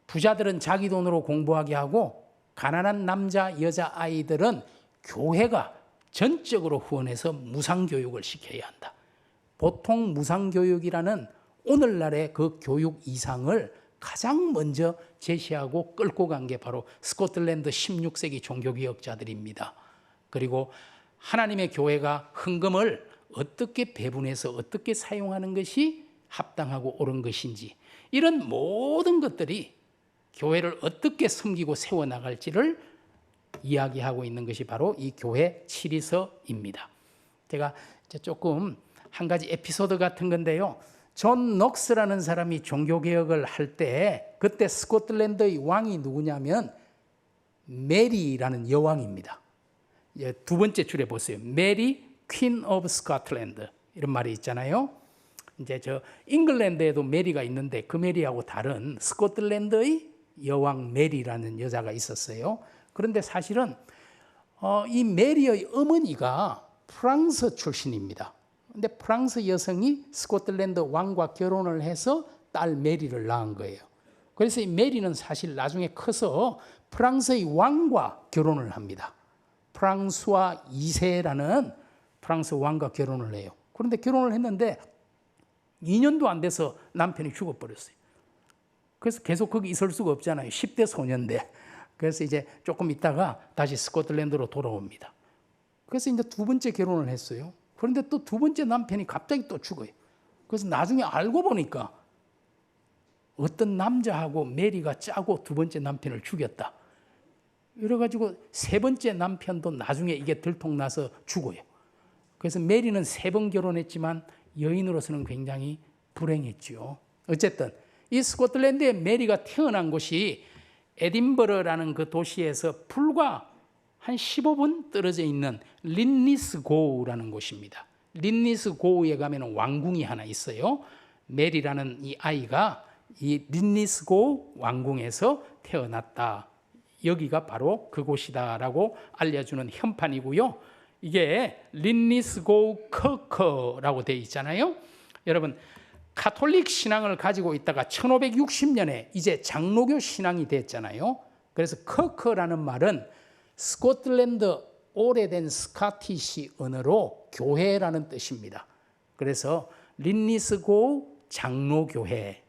부자들은 자기 돈으로 공부하게 하고 가난한 남자, 여자아이들은 교회가 전적으로 후원해서 무상교육을 시켜야 한다. 보통 무상교육이라는 오늘날의 그 교육 이상을 가장 먼저 제시하고 끌고 간 게 바로 스코틀랜드 16세기 종교개혁자들입니다. 그리고 하나님의 교회가 헌금을 어떻게 배분해서 어떻게 사용하는 것이 합당하고 옳은 것인지, 이런 모든 것들이 교회를 어떻게 섬기고 세워나갈지를 이야기하고 있는 것이 바로 이 교회 치리서입니다. 제가 조금 한 가지 에피소드 같은 건데요. 존 녹스라는 사람이 종교개혁을 할 때, 그때 스코틀랜드의 왕이 누구냐면 메리라는 여왕입니다. 두 번째 줄에 보세요. 메리 퀸 오브 스코틀랜드, 이런 말이 있잖아요. 이제 저 잉글랜드에도 메리가 있는데 그 메리하고 다른 스코틀랜드의 여왕 메리라는 여자가 있었어요. 그런데 사실은 이 메리의 어머니가 프랑스 출신입니다. 근데 프랑스 여성이 스코틀랜드 왕과 결혼을 해서 딸 메리를 낳은 거예요. 그래서 이 메리는 사실 나중에 커서 프랑스의 왕과 결혼을 합니다. 프랑스와 2세라는 프랑스 왕과 결혼을 해요. 그런데 결혼을 했는데 2년도 안 돼서 남편이 죽어버렸어요. 그래서 계속 거기 있을 수가 없잖아요. 10대 소년인데. 그래서 이제 조금 있다가 다시 스코틀랜드로 돌아옵니다. 그래서 이제 두 번째 결혼을 했어요. 그런데 또 두 번째 남편이 갑자기 또 죽어요. 그래서 나중에 알고 보니까 어떤 남자하고 메리가 짜고 두 번째 남편을 죽였다. 이래가지고 세 번째 남편도 나중에 이게 들통나서 죽어요. 그래서 메리는 3번 결혼했지만 여인으로서는 굉장히 불행했죠. 어쨌든 이 스코틀랜드의 메리가 태어난 곳이 에딘버러라는 그 도시에서 불과 한 15분 떨어져 있는 린리스고우라는 곳입니다. 린리스고우에 가면 왕궁이 하나 있어요. 메리라는 이 아이가 이 린리스고우 왕궁에서 태어났다. 여기가 바로 그곳이다라고 알려주는 현판이고요. 이게 린리스고우 커커라고 되어 있잖아요. 여러분, 가톨릭 신앙을 가지고 있다가 1560년에 이제 장로교 신앙이 됐잖아요. 그래서 커커라는 말은 스코틀랜드 오래된 스카티시 언어로 교회라는 뜻입니다. 그래서 린리스고우 장로교회,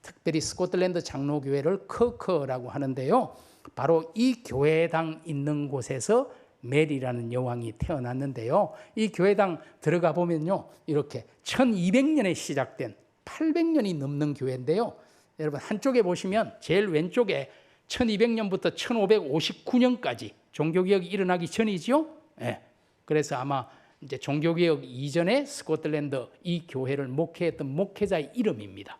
특별히 스코틀랜드 장로교회를 커커라고 하는데요. 바로 이 교회당 있는 곳에서 메리라는 여왕이 태어났는데요. 이 교회당 들어가 보면요, 이렇게 1200년에 시작된 800년이 넘는 교회인데요. 여러분, 한쪽에 보시면 제일 왼쪽에 1200년부터 1559년까지 종교개혁이 일어나기 전이죠. 네. 그래서 아마 이제 종교개혁 이전에 스코틀랜드 이 교회를 목회했던 목회자의 이름입니다.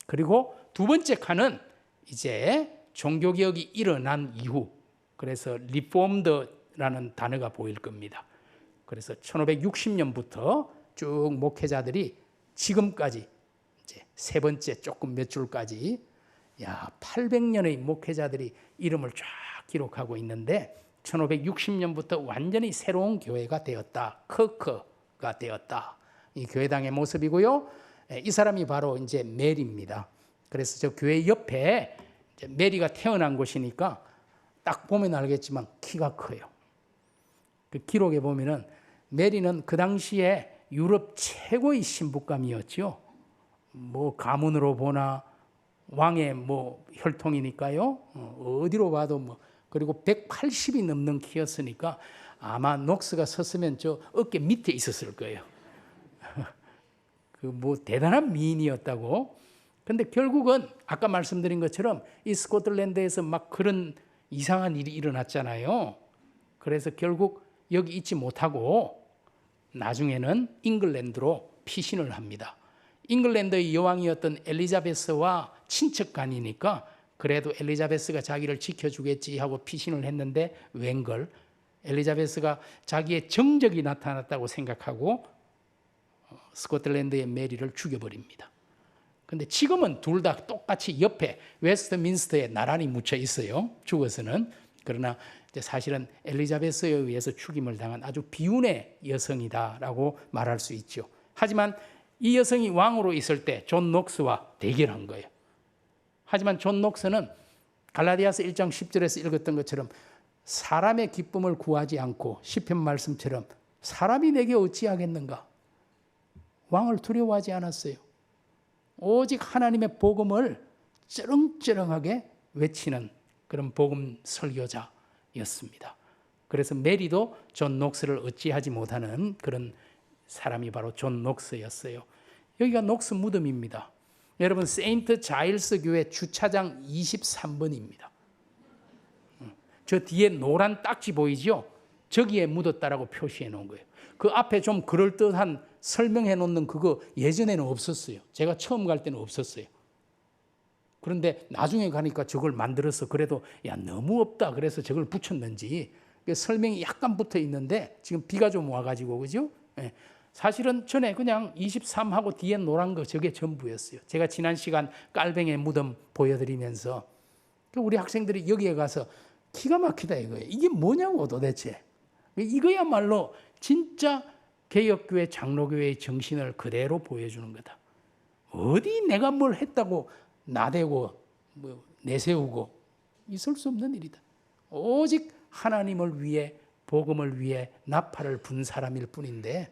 그리고 두 번째 칸은 이제 종교개혁이 일어난 이후, 그래서 리폼드라는 단어가 보일 겁니다. 그래서 1560년부터 쭉 목회자들이 지금까지 이제 세 번째 조금 몇 줄까지 800년의 목회자들이 이름을 쫙 기록하고 있는데 1560년부터 완전히 새로운 교회가 되었다. 커크가 되었다. 이 교회당의 모습이고요. 이 사람이 바로 이제 메리입니다. 그래서 저 교회 옆에 이제 메리가 태어난 곳이니까 딱 보면 알겠지만 키가 커요. 그 기록에 보면은 메리는 그 당시에 유럽 최고의 신부감이었죠. 뭐 가문으로 보나 왕의 뭐 혈통이니까요. 어디로 봐도 뭐 그리고 180이 넘는 키였으니까 아마 녹스가 섰으면 저 어깨 밑에 있었을 거예요. 그 뭐 대단한 미인이었다고. 근데 결국은 아까 말씀드린 것처럼 이 스코틀랜드에서 막 그런 이상한 일이 일어났잖아요. 그래서 결국 여기 있지 못하고 나중에는 잉글랜드로 피신을 합니다. 잉글랜드의 여왕이었던 엘리자베스와 친척간이니까 그래도 엘리자베스가 자기를 지켜주겠지 하고 피신을 했는데 웬걸 엘리자베스가 자기의 정적이 나타났다고 생각하고 스코틀랜드의 메리를 죽여버립니다. 근데 지금은 둘 다 똑같이 옆에 웨스트민스터에 나란히 묻혀 있어요. 죽어서는. 그러나 사실은 엘리자베스에 의해서 죽임을 당한 아주 비운의 여성이다라고 말할 수 있죠. 하지만 이 여성이 왕으로 있을 때 존 녹스와 대결한 거예요. 하지만 존 녹스는 갈라디아서 1장 10절에서 읽었던 것처럼 사람의 기쁨을 구하지 않고 시편 말씀처럼 사람이 내게 어찌하겠는가? 왕을 두려워하지 않았어요. 오직 하나님의 복음을 쩌렁쩌렁하게 외치는 그런 복음 설교자였습니다. 그래서 메리도 존 녹스를 어찌하지 못하는 그런 사람이 바로 존 녹스였어요. 여기가 녹스 무덤입니다. 여러분 세인트 자일스 교회 주차장 23번입니다. 저 뒤에 노란 딱지 보이죠? 저기에 묻었다라고 표시해 놓은 거예요. 그 앞에 좀 그럴듯한 설명해 놓는 그거 예전에는 없었어요. 제가 처음 갈 때는 없었어요. 그런데 나중에 가니까 저걸 만들어서 그래도 너무 없다 그래서 저걸 붙였는지 설명이 약간 붙어 있는데 지금 비가 좀 와가지고 그죠? 사실은 전에 그냥 23하고 뒤에 노란 거 저게 전부였어요. 제가 지난 시간 깔뱅의 무덤 보여드리면서 우리 학생들이 여기에 가서 기가 막히다 이거예요. 이게 뭐냐고 도대체. 이거야말로 진짜 개혁교회 장로교회의 정신을 그대로 보여주는 거다. 어디 내가 뭘 했다고 나대고 뭐 내세우고 있을 수 없는 일이다. 오직 하나님을 위해 복음을 위해 나팔을 분 사람일 뿐인데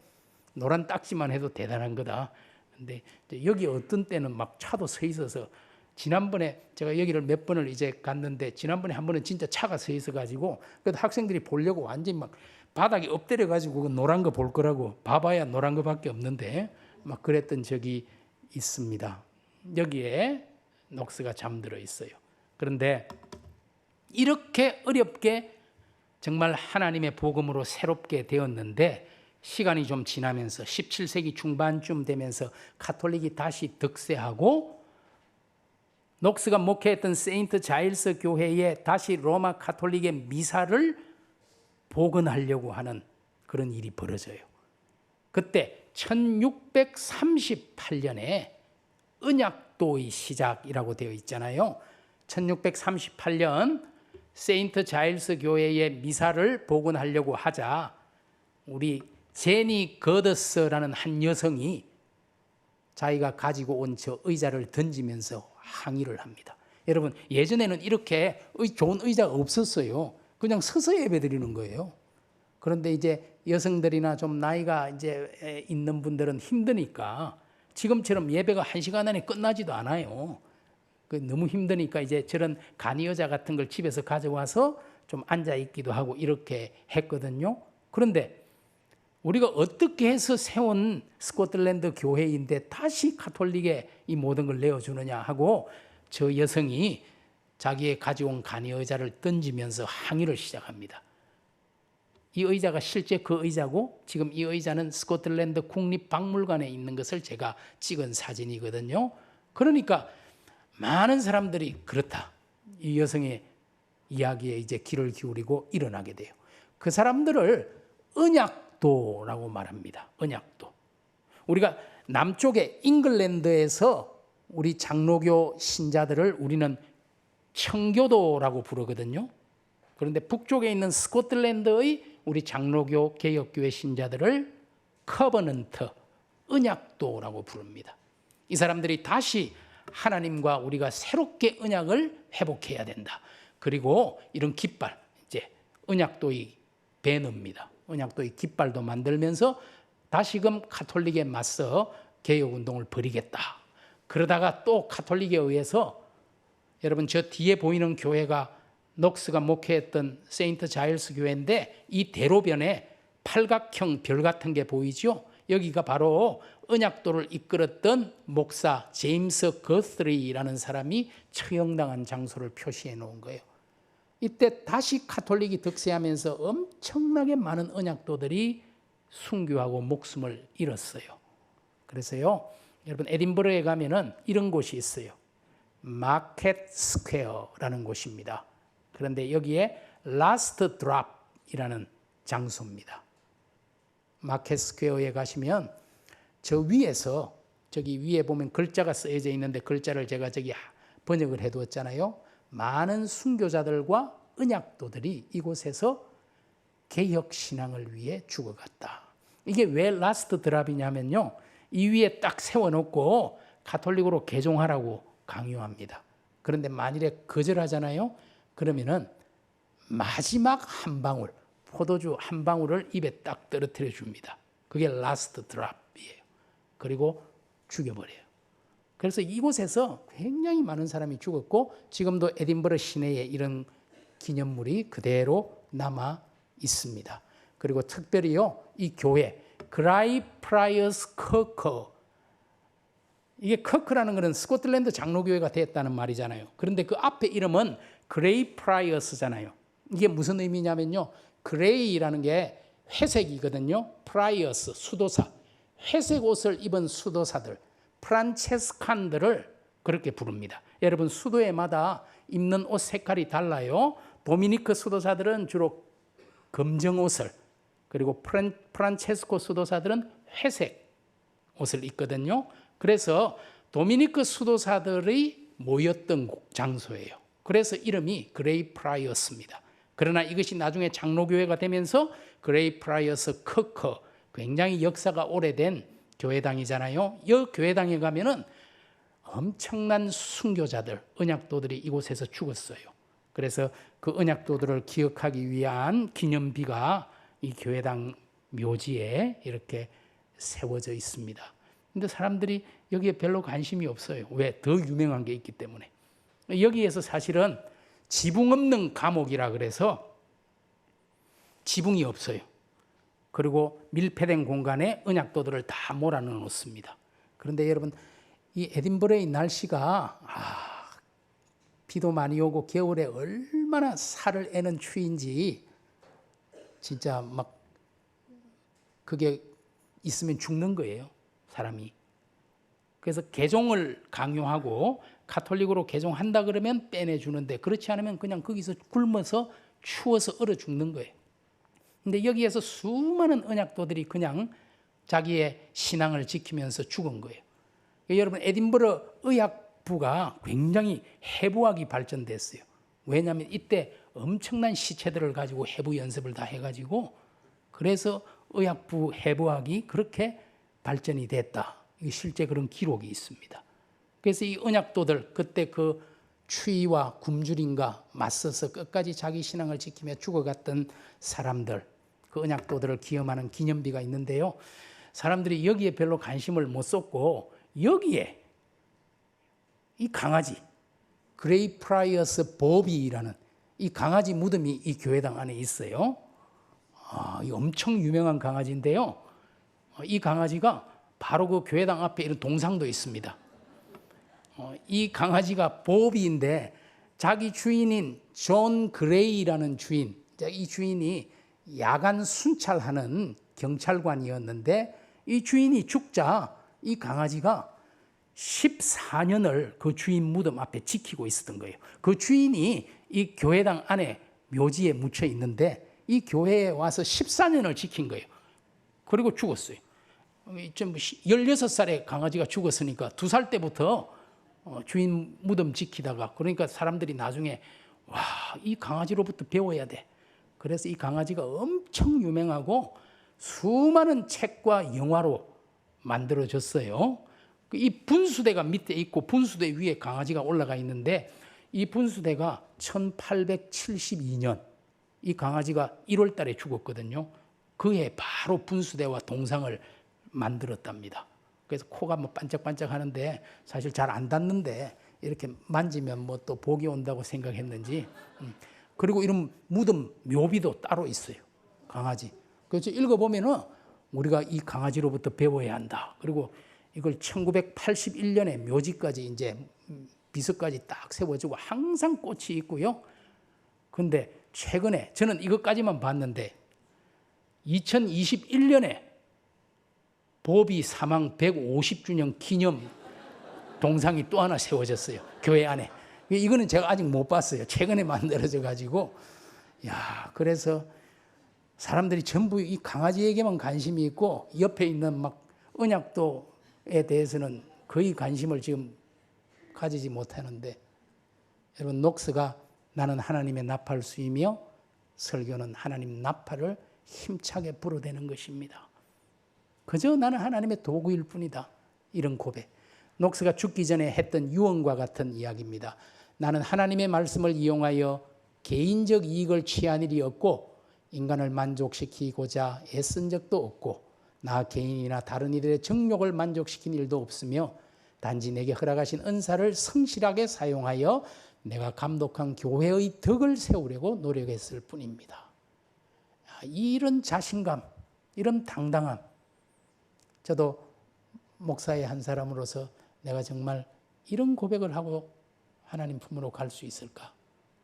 노란 딱지만 해도 대단한 거다. 근데 여기 어떤 때는 막 차도 서 있어서 지난번에 제가 여기를 몇 번을 이제 갔는데 지난번에 한 번은 진짜 차가 서 있어 가지고 그래도 학생들이 보려고 완전히 막 바닥에 엎드려 가지고 노란 거 볼 거라고 봐봐야 노란 거밖에 없는데 막 그랬던 적이 있습니다. 여기에 녹스가 잠들어 있어요. 그런데 이렇게 어렵게 정말 하나님의 복음으로 새롭게 되었는데 시간이 좀 지나면서 17세기 중반쯤 되면서 가톨릭이 다시 득세하고 녹스가 목회했던 세인트 자일스 교회에 다시 로마 가톨릭의 미사를 복원하려고 하는 그런 일이 벌어져요. 그때 1638년에 언약도의 시작이라고 되어 있잖아요. 1638년 세인트 자일스 교회의 미사를 복원하려고 하자 우리 제니 거더스라는 한 여성이 자기가 가지고 온 저 의자를 던지면서 항의를 합니다. 여러분 예전에는 이렇게 좋은 의자가 없었어요. 그냥 서서 예배드리는 거예요. 그런데 이제 여성들이나 좀 나이가 이제 있는 분들은 힘드니까 지금처럼 예배가 1시간 안에 끝나지도 않아요. 너무 힘드니까 이제 저런 간이 의자 같은 걸 집에서 가져와서 좀 앉아 있기도 하고 이렇게 했거든요. 그런데 우리가 어떻게 해서 세운 스코틀랜드 교회인데 다시 가톨릭에 이 모든 걸 내어주느냐 하고 저 여성이 자기의 가져온 간이 의자를 던지면서 항의를 시작합니다. 이 의자가 실제 그 의자고 지금 이 의자는 스코틀랜드 국립박물관에 있는 것을 제가 찍은 사진이거든요. 그러니까 많은 사람들이 그렇다. 이 여성의 이야기에 이제 귀를 기울이고 일어나게 돼요. 그 사람들을 언약도라고 말합니다. 언약도. 우리가 남쪽의 잉글랜드에서 우리 장로교 신자들을 우리는 청교도라고 부르거든요. 그런데 북쪽에 있는 스코틀랜드의 우리 장로교 개혁교회 신자들을 커버넌트, 언약도라고 부릅니다. 이 사람들이 다시 하나님과 우리가 새롭게 언약을 회복해야 된다. 그리고 이런 깃발, 이제 언약도의 배너입니다. 언약도의 깃발도 만들면서 다시금 가톨릭에 맞서 개혁운동을 벌이겠다. 그러다가 또 가톨릭에 의해서 여러분 저 뒤에 보이는 교회가 녹스가 목회했던 세인트 자일스 교회인데 이 대로변에 팔각형 별 같은 게 보이죠? 여기가 바로 언약도를 이끌었던 목사 제임스 거스리라는 사람이 처형당한 장소를 표시해 놓은 거예요. 이때 다시 가톨릭이 득세하면서 엄청나게 많은 언약도들이 순교하고 목숨을 잃었어요. 그래서요, 여러분 에딘버러에 가면은 이런 곳이 있어요. 마켓 스퀘어라는 곳입니다. 그런데 여기에 라스트 드랍이라는 장소입니다. 마켓 스퀘어에 가시면 저 위에서 저기 위에 보면 글자가 쓰여져 있는데 글자를 제가 저기 번역을 해두었잖아요. 많은 순교자들과 언약도들이 이곳에서 개혁 신앙을 위해 죽어갔다. 이게 왜 라스트 드랍이냐면요, 이 위에 딱 세워놓고 가톨릭으로 개종하라고 강요합니다. 그런데 만일에 거절하잖아요. 그러면은 마지막 한 방울, 포도주 한 방울을 입에 딱 떨어뜨려 줍니다. 그게 라스트 드랍이에요. 그리고 죽여버려요. 그래서 이곳에서 굉장히 많은 사람이 죽었고 지금도 에딘버러 시내에 이런 기념물이 그대로 남아 있습니다. 그리고 특별히요, 이 교회 그라이 프라이어스 커커, 이게 커크라는 것은 스코틀랜드 장로교회가 됐다는 말이잖아요. 그런데 그 앞에 이름은 그레이 프라이어스잖아요. 이게 무슨 의미냐면요, 그레이라는 게 회색이거든요. 프라이어스, 수도사, 회색 옷을 입은 수도사들, 프란체스칸들을 그렇게 부릅니다. 여러분 수도회마다 입는 옷 색깔이 달라요. 도미니크 수도사들은 주로 검정 옷을, 그리고 프란체스코 수도사들은 회색 옷을 입거든요. 그래서 도미니크 수도사들이 모였던 장소예요. 그래서 이름이 그레이 프라이어스입니다. 그러나 이것이 나중에 장로교회가 되면서 그레이 프라이어스 커커, 굉장히 역사가 오래된 교회당이잖아요. 이 교회당에 가면은 엄청난 순교자들, 언약도들이 이곳에서 죽었어요. 그래서 그 언약도들을 기억하기 위한 기념비가 이 교회당 묘지에 이렇게 세워져 있습니다. 근데 사람들이 여기에 별로 관심이 없어요. 왜? 더 유명한 게 있기 때문에. 여기에서 사실은 지붕 없는 감옥이라 그래서 지붕이 없어요. 그리고 밀폐된 공간에 언약도들을 다 몰아넣어 놓습니다. 그런데 여러분, 이 에딘버러의 날씨가 비도 많이 오고 겨울에 얼마나 살을 애는 추위인지 진짜 막 그게 있으면 죽는 거예요, 사람이. 그래서 개종을 강요하고 가톨릭으로 개종한다 그러면 빼내주는데 그렇지 않으면 그냥 거기서 굶어서 추워서 얼어 죽는 거예요. 근데 여기에서 수많은 언약도들이 그냥 자기의 신앙을 지키면서 죽은 거예요. 여러분 에딘버러 의학부가 굉장히 해부학이 발전됐어요. 왜냐하면 이때 엄청난 시체들을 가지고 해부 연습을 다 해가지고 그래서 의학부 해부학이 그렇게 발전이 됐다. 실제 그런 기록이 있습니다. 그래서 이 언약도들 그때 그 추위와 굶주림과 맞서서 끝까지 자기 신앙을 지키며 죽어갔던 사람들, 그 언약도들을 기념하는 기념비가 있는데요. 사람들이 여기에 별로 관심을 못 쏟고 여기에 이 강아지 그레이 프라이어스 보비라는 이 강아지 무덤이 이 교회당 안에 있어요. 이 엄청 유명한 강아지인데요. 이 강아지가 바로 그 교회당 앞에 이런 동상도 있습니다. 이 강아지가 보비인데 자기 주인인 존 그레이라는 주인, 이 주인이 야간 순찰하는 경찰관이었는데 이 주인이 죽자 이 강아지가 14년을 그 주인 무덤 앞에 지키고 있었던 거예요. 그 주인이 이 교회당 안에 묘지에 묻혀 있는데 이 교회에 와서 14년을 지킨 거예요. 그리고 죽었어요. 좀 16살에 강아지가 죽었으니까 2살 때부터 주인 무덤 지키다가, 그러니까 사람들이 나중에 와, 이 강아지로부터 배워야 돼. 그래서 이 강아지가 엄청 유명하고 수많은 책과 영화로 만들어졌어요. 이 분수대가 밑에 있고 분수대 위에 강아지가 올라가 있는데, 이 분수대가 1872년 이 강아지가 1월 달에 죽었거든요. 그해 바로 분수대와 동상을 만들었답니다. 그래서 코가 뭐 반짝반짝 하는데 사실 잘 안 닿는데 이렇게 만지면 뭐 또 복이 온다고 생각했는지, 그리고 이런 무덤 묘비도 따로 있어요. 강아지. 그래서 읽어보면은 우리가 이 강아지로부터 배워야 한다. 그리고 이걸 1981년에 묘지까지 이제 비석까지 딱 세워주고 항상 꽃이 있고요. 근데 최근에 저는 이것까지만 봤는데 2021년에 보비 사망 150주년 기념 동상이 또 하나 세워졌어요. 교회 안에. 이거는 제가 아직 못 봤어요. 최근에 만들어져 가지고. 야, 그래서 사람들이 전부 이 강아지에게만 관심이 있고 옆에 있는 막 언약도에 대해서는 거의 관심을 지금 가지지 못하는데, 여러분, 녹스가 나는 하나님의 나팔수이며 설교는 하나님 나팔을 힘차게 불어대는 것입니다. 그저 나는 하나님의 도구일 뿐이다. 이런 고백. 녹스가 죽기 전에 했던 유언과 같은 이야기입니다. 나는 하나님의 말씀을 이용하여 개인적 이익을 취한 일이 없고 인간을 만족시키고자 애쓴 적도 없고 나 개인이나 다른 이들의 정욕을 만족시킨 일도 없으며 단지 내게 허락하신 은사를 성실하게 사용하여 내가 감독한 교회의 덕을 세우려고 노력했을 뿐입니다. 이런 자신감, 이런 당당함, 저도 목사의 한 사람으로서 내가 정말 이런 고백을 하고 하나님 품으로 갈 수 있을까?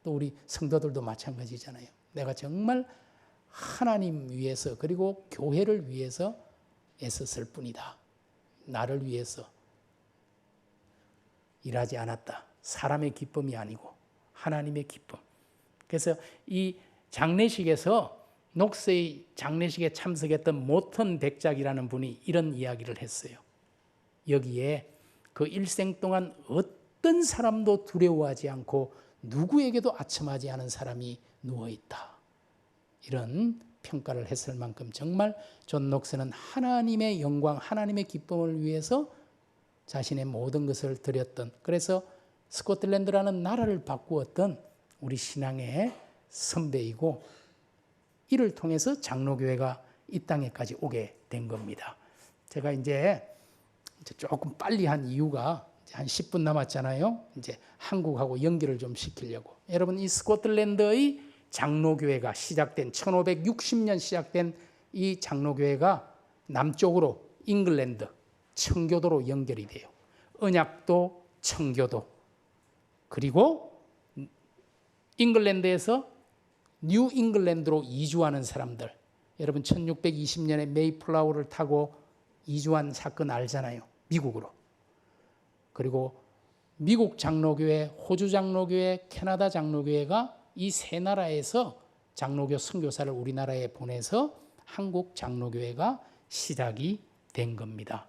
또 우리 성도들도 마찬가지잖아요. 내가 정말 하나님 위해서 그리고 교회를 위해서 애썼을 뿐이다. 나를 위해서 일하지 않았다. 사람의 기쁨이 아니고 하나님의 기쁨. 그래서 이 장례식에서 녹스의 장례식에 참석했던 모턴 백작이라는 분이 이런 이야기를 했어요. 여기에 그 일생 동안 어떤 사람도 두려워하지 않고 누구에게도 아첨하지 않은 사람이 누워있다. 이런 평가를 했을 만큼 정말 존 녹스는 하나님의 영광, 하나님의 기쁨을 위해서 자신의 모든 것을 드렸던, 그래서 스코틀랜드라는 나라를 바꾸었던 우리 신앙의 선배이고, 이를 통해서 장로교회가 이 땅에까지 오게 된 겁니다. 제가 이제 조금 빨리 한 이유가 한 10분 남았잖아요. 이제 한국하고 연결을 좀 시키려고. 여러분, 이 스코틀랜드의 장로교회가 시작된 1560년 시작된 이 장로교회가 남쪽으로 잉글랜드 청교도로 연결이 돼요. 언약도 청교도, 그리고 잉글랜드에서 뉴 잉글랜드로 이주하는 사람들, 여러분 1620년에 메이플라워를 타고 이주한 사건 알잖아요. 미국으로. 그리고 미국 장로교회, 호주 장로교회, 캐나다 장로교회가 이 세 나라에서 장로교 선교사를 우리나라에 보내서 한국 장로교회가 시작이 된 겁니다.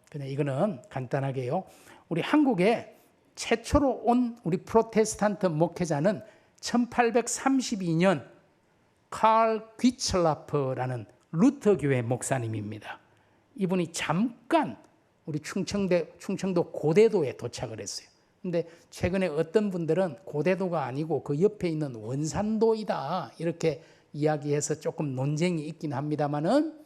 그냥 이거는 간단하게요. 우리 한국에 최초로 온 우리 프로테스탄트 목회자는 1832년 칼 귀철라프라는 루터교회 목사님입니다. 이분이 잠깐 우리 충청도 고대도에 도착을 했어요. 근데 최근에 어떤 분들은 고대도가 아니고 그 옆에 있는 원산도이다 이렇게 이야기해서 조금 논쟁이 있긴 합니다만은,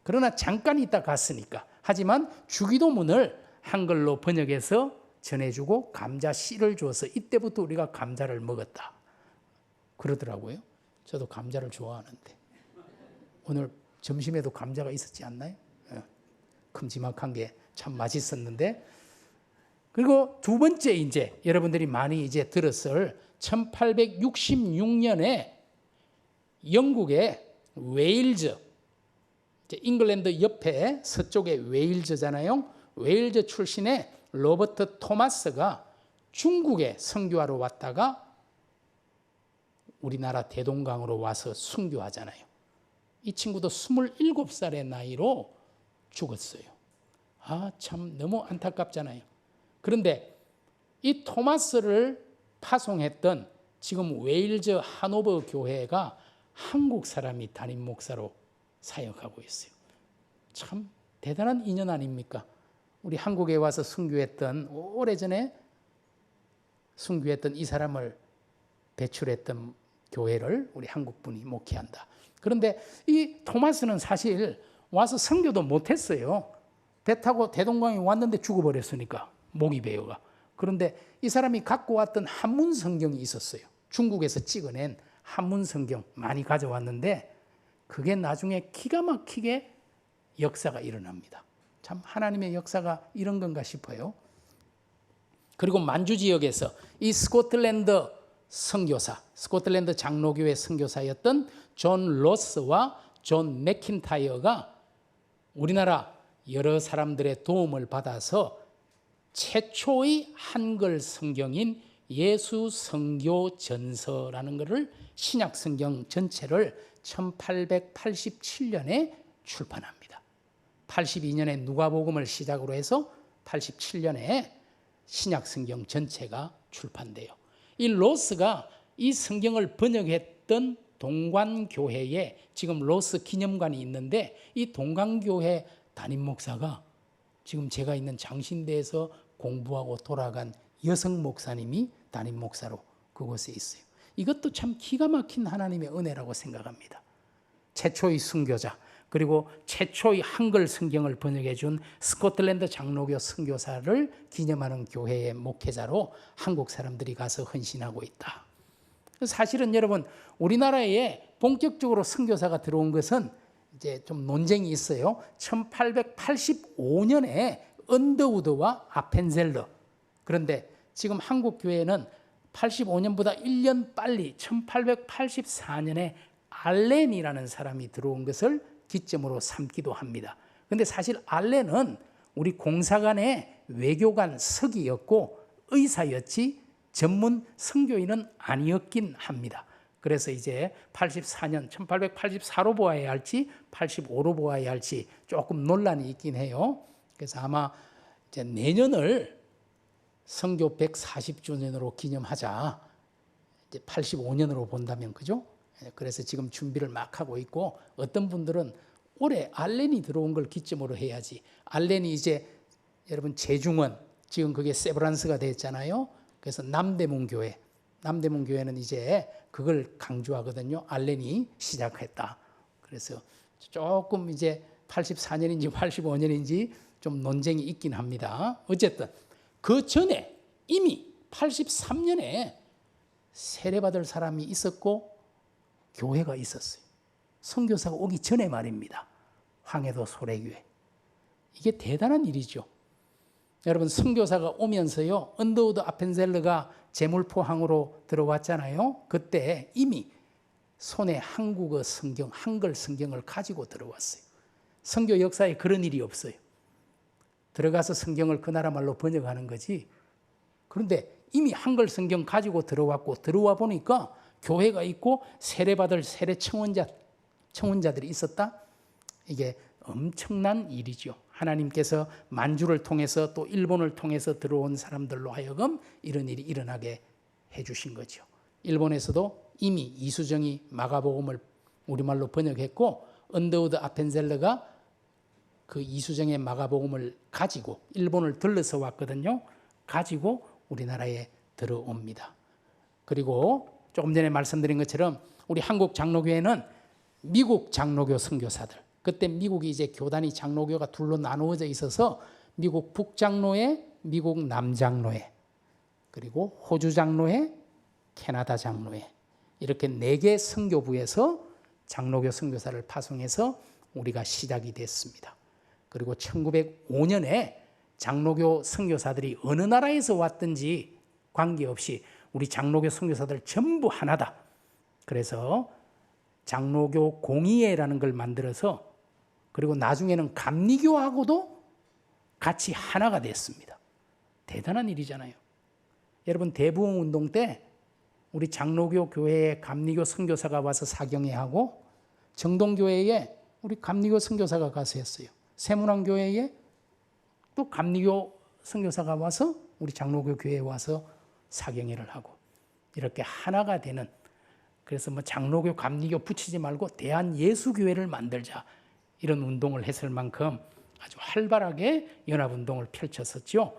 그러나 잠깐 있다 갔으니까. 하지만 주기도문을 한글로 번역해서 전해주고 감자 씨를 줘서 이때부터 우리가 감자를 먹었다 그러더라고요. 저도 감자를 좋아하는데 오늘 점심에도 감자가 있었지 않나요? 큼지막한 게 참 맛있었는데. 그리고 두 번째, 이제 여러분들이 많이 이제 들었을 1866년에 영국의 웨일즈, 잉글랜드 옆에 서쪽에 웨일즈잖아요. 웨일즈 출신의 로버트 토마스가 중국에 선교하러 왔다가 우리나라 대동강으로 와서 순교하잖아요. 이 친구도 27살의 나이로 죽었어요. 참 너무 안타깝잖아요. 그런데 이 토마스를 파송했던 지금 웨일즈 하노버 교회가 한국 사람이 담임 목사로 사역하고 있어요. 참 대단한 인연 아닙니까? 우리 한국에 와서 순교했던, 오래전에 순교했던 이 사람을 배출했던 교회를 우리 한국 분이 목회한다. 그런데 이 토마스는 사실 와서 선교도 못했어요. 배 타고 대동강에 왔는데 죽어버렸으니까, 목이 베어가. 그런데 이 사람이 갖고 왔던 한문 성경이 있었어요. 중국에서 찍어낸 한문 성경 많이 가져왔는데 그게 나중에 기가 막히게 역사가 일어납니다. 참 하나님의 역사가 이런 건가 싶어요. 그리고 만주 지역에서 이 스코틀랜드 선교사, 스코틀랜드 장로교회 선교사였던 존 로스와 존 맥킨타이어가 우리나라 여러 사람들의 도움을 받아서 최초의 한글 성경인 예수 선교 전서라는 것을 신약 성경 전체를 1887년에 출판합니다. 82년에 누가복음을 시작으로 해서 87년에 신약 성경 전체가 출판돼요. 이 로스가 이 성경을 번역했던 동관교회에 지금 로스 기념관이 있는데 이 동관교회 담임 목사가 지금 제가 있는 장신대에서 공부하고 돌아간 여성 목사님이 담임 목사로 그곳에 있어요. 이것도 참 기가 막힌 하나님의 은혜라고 생각합니다. 최초의 순교자, 그리고 최초의 한글 성경을 번역해 준 스코틀랜드 장로교 선교사를 기념하는 교회의 목회자로 한국 사람들이 가서 헌신하고 있다. 사실은 여러분, 우리나라에 본격적으로 선교사가 들어온 것은 이제 좀 논쟁이 있어요. 1885년에 언더우드와 아펜젤러. 그런데 지금 한국 교회는 85년보다 1년 빨리 1884년에 알렌이라는 사람이 들어온 것을 기점으로 삼기도 합니다. 그런데 사실 알렌은 우리 공사관의 외교관 서기였고 의사였지 전문 선교인은 아니었긴 합니다. 그래서 이제 84년 1884로 보아야 할지 85로 보아야 할지 조금 논란이 있긴 해요. 그래서 아마 이제 내년을 선교 140주년으로 기념하자. 이제 85년으로 본다면 그죠? 그래서 지금 준비를 막 하고 있고, 어떤 분들은 올해 알렌이 들어온 걸 기점으로 해야지. 알렌이 이제 여러분 재중원, 지금 그게 세브란스가 됐잖아요. 그래서 남대문 교회는 이제 그걸 강조하거든요. 알렌이 시작했다. 그래서 조금 이제 84년인지 85년인지 좀 논쟁이 있긴 합니다. 어쨌든 그 전에 이미 83년에 세례받을 사람이 있었고 교회가 있었어요. 선교사가 오기 전에 말입니다. 황해도 소래교회. 이게 대단한 일이죠. 여러분, 선교사가 오면서요, 언더우드 아펜젤러가 제물포항으로 들어왔잖아요. 그때 이미 손에 한국어 성경, 한글 성경을 가지고 들어왔어요. 선교 역사에 그런 일이 없어요. 들어가서 성경을 그 나라 말로 번역하는 거지. 그런데 이미 한글 성경 가지고 들어왔고, 들어와 보니까 교회가 있고 세례받을 세례 청원자들이 있었다. 이게 엄청난 일이죠. 하나님께서 만주를 통해서 또 일본을 통해서 들어온 사람들로 하여금 이런 일이 일어나게 해주신 거죠. 일본에서도 이미 이수정이 마가복음을 우리말로 번역했고, 언더우드 아펜젤러가 그 이수정의 마가복음을 가지고 일본을 들러서 왔거든요. 가지고 우리나라에 들어옵니다. 그리고 조금 전에 말씀드린 것처럼 우리 한국 장로교회는 미국 장로교 선교사들, 그때 미국이 이제 교단이 장로교가 둘로 나누어져 있어서 미국 북장로회, 미국 남장로회, 그리고 호주 장로회, 캐나다 장로회, 이렇게 4개 선교부에서 장로교 선교사를 파송해서 우리가 시작이 됐습니다. 그리고 1905년에 장로교 선교사들이 어느 나라에서 왔든지 관계없이 우리 장로교 선교사들 전부 하나다. 그래서 장로교 공의회라는 걸 만들어서, 그리고 나중에는 감리교하고도 같이 하나가 됐습니다. 대단한 일이잖아요. 여러분, 대부흥운동 때 우리 장로교 교회에 감리교 선교사가 와서 사경회하고 정동교회에 우리 감리교 선교사가 가서 했어요. 세문안교회에 또 감리교 선교사가 와서 우리 장로교 교회에 와서 사경회를 하고 이렇게 하나가 되는, 그래서 뭐 장로교 감리교 붙이지 말고 대한예수교회를 만들자 이런 운동을 했을 만큼 아주 활발하게 연합운동을 펼쳤었죠.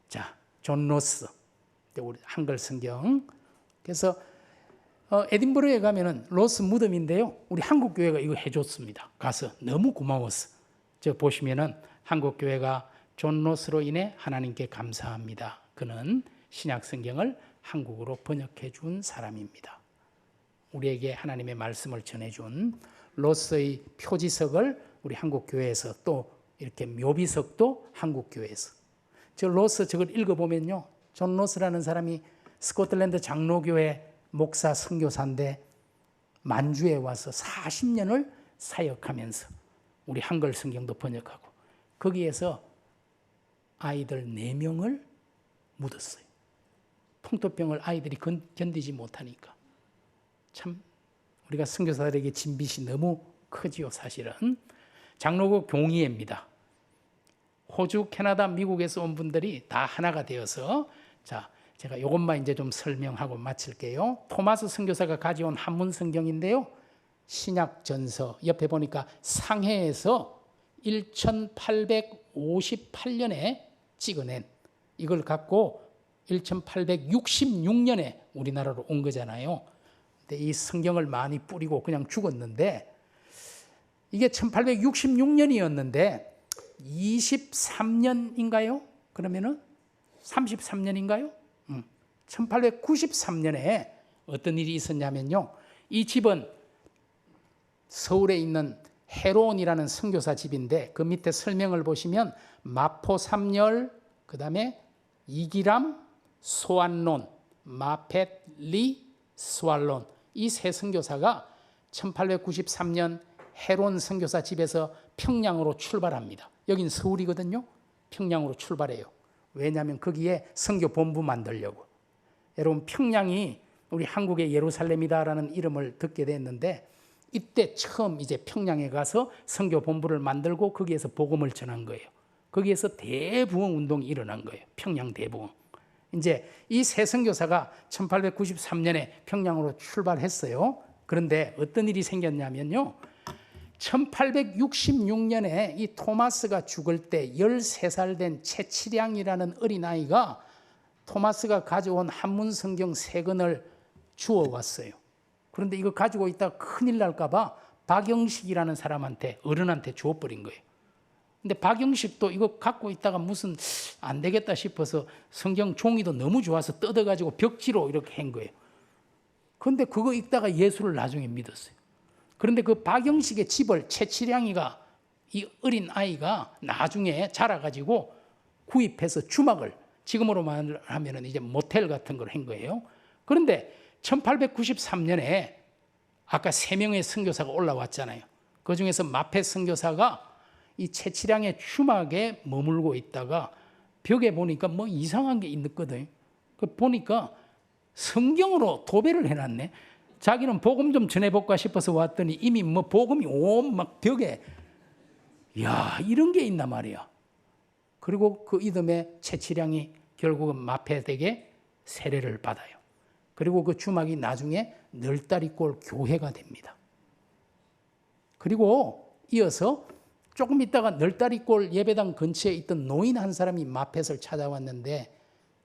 자, 존 로스, 우리 한글 성경. 그래서 에딘버러에 가면은 로스 무덤인데요. 우리 한국교회가 이거 해줬습니다. 가서 너무 고마웠어. 저 보시면은 한국교회가 존 로스로 인해 하나님께 감사합니다. 그는 신약 성경을 한국어로 번역해 준 사람입니다. 우리에게 하나님의 말씀을 전해준 로스의 표지석을 우리 한국교회에서, 또 이렇게 묘비석도 한국교회에서. 저 로스 저걸 읽어보면요, 존 로스라는 사람이 스코틀랜드 장로교회 목사 선교사인데 만주에 와서 40년을 사역하면서 우리 한글 성경도 번역하고 거기에서 아이들 4명을 묻었어요. 풍토병을 아이들이 견디지 못하니까. 참 우리가 선교사들에게 진 빚이 너무 크지요. 사실은 장로교 공의회입니다. 호주, 캐나다, 미국에서 온 분들이 다 하나가 되어서, 자, 제가 이것만 이제 좀 설명하고 마칠게요. 토마스 선교사가 가져온 한문 성경인데요. 신약 전서 옆에 보니까 상해에서 1858년에 찍어낸 이걸 갖고 1866년에 우리나라로 온 거잖아요. 근데 이 성경을 많이 뿌리고 그냥 죽었는데, 이게 1866년이었는데 23년인가요? 그러면은 33년인가요? 1893년에 어떤 일이 있었냐면요. 이 집은 서울에 있는 헤론이라는 선교사 집인데 그 밑에 설명을 보시면 마포삼열, 그 다음에 이기람, 소안론, 마펫리, 스왈론, 이 세 선교사가 1893년 헤론 선교사 집에서 평양으로 출발합니다. 여긴 서울이거든요. 평양으로 출발해요. 왜냐하면 거기에 선교 본부 만들려고. 여러분, 평양이 우리 한국의 예루살렘이다라는 이름을 듣게 됐는데, 이때 처음 이제 평양에 가서 선교 본부를 만들고 거기에서 복음을 전한 거예요. 거기에서 대부흥 운동이 일어난 거예요. 평양 대부흥. 이제 이 세 선교사가 1893년에 평양으로 출발했어요. 그런데 어떤 일이 생겼냐면요. 1866년에 이 토마스가 죽을 때 13살 된 채치량이라는 어린아이가 토마스가 가져온 한문 성경 3권을 주워왔어요. 그런데 이거 가지고 있다가 큰일 날까 봐 박영식이라는 사람한테, 어른한테 주워버린 거예요. 근데 박영식도 이거 갖고 있다가 무슨 안 되겠다 싶어서 성경 종이도 너무 좋아서 뜯어가지고 벽지로 이렇게 한 거예요. 그런데 그거 읽다가 예수를 나중에 믿었어요. 그런데 그 박영식의 집을 채치량이가, 이 어린 아이가 나중에 자라가지고 구입해서 주막을, 지금으로 말하면 이제 모텔 같은 걸 한 거예요. 그런데 1893년에 아까 3명의 선교사가 올라왔잖아요. 그 중에서 마페 선교사가 이 채치량의 주막에 머물고 있다가 벽에 보니까 뭐 이상한 게 있거든요. 그 보니까 성경으로 도배를 해놨네. 자기는 복음 좀 전해볼까 싶어서 왔더니 이미 뭐 복음이 온 막 벽에, 야, 이런 게 있단 말이야. 그리고 그 이듬해 채치량이 결국은 마페에게 세례를 받아요. 그리고 그 주막이 나중에 널다리골 교회가 됩니다. 그리고 이어서 조금 있다가 널다리골 예배당 근처에 있던 노인 한 사람이 마펫을 찾아왔는데,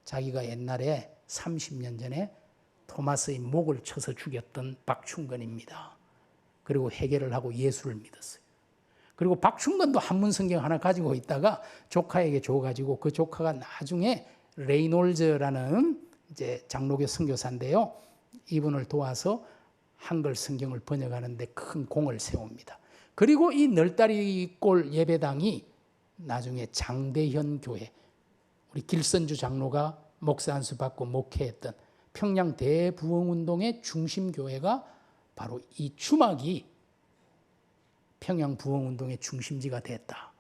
자기가 옛날에 30년 전에 토마스의 목을 쳐서 죽였던 박충건입니다. 그리고 회개를 하고 예수를 믿었어요. 그리고 박충건도 한문 성경 하나 가지고 있다가 조카에게 줘가지고 그 조카가 나중에 레이놀즈라는 이제 장로교 선교사인데요. 이분을 도와서 한글 성경을 번역하는데 큰 공을 세웁니다. 그리고 이 널다리골 예배당이 나중에 장대현 교회, 우리 길선주 장로가 목사 안수 받고 목회했던 평양 대부흥운동의 중심교회가 바로 이 주막이 평양 부흥운동의 중심지가 됐다.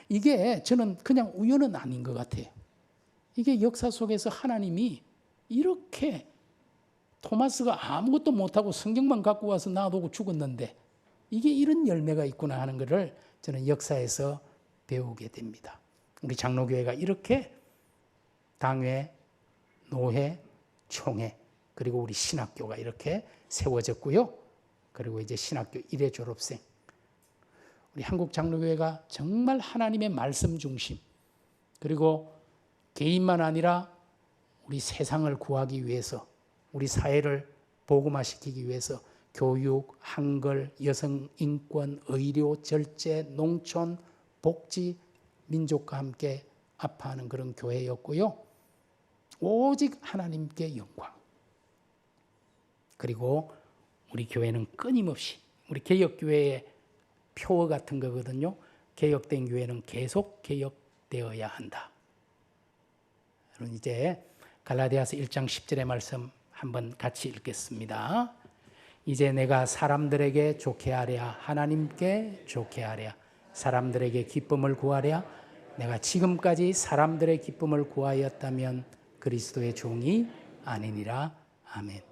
이게 저는 그냥 우연은 아닌 것 같아요. 이게 역사 속에서 하나님이 이렇게 토마스가 아무것도 못하고 성경만 갖고 와서 놔두고 죽었는데 이게 이런 열매가 있구나 하는 것을 저는 역사에서 배우게 됩니다. 우리 장로교회가 이렇게 당회, 노회, 총회, 그리고 우리 신학교가 이렇게 세워졌고요. 그리고 이제 신학교 1회 졸업생, 우리 한국 장로교회가 정말 하나님의 말씀 중심, 그리고 개인만 아니라 우리 세상을 구하기 위해서, 우리 사회를 복음화시키기 위해서 교육, 한글, 여성 인권, 의료, 절제, 농촌, 복지, 민족과 함께 아파하는 그런 교회였고요. 오직 하나님께 영광. 그리고 우리 교회는 끊임없이, 우리 개혁교회의 표어 같은 거거든요. 개혁된 교회는 계속 개혁되어야 한다. 여러분, 이제 갈라디아서 1장 10절의 말씀 한번 같이 읽겠습니다. 이제 내가 사람들에게 좋게 하랴, 하나님께 좋게 하랴, 사람들에게 기쁨을 구하랴. 내가 지금까지 사람들의 기쁨을 구하였다면 그리스도의 종이 아니니라. 아멘.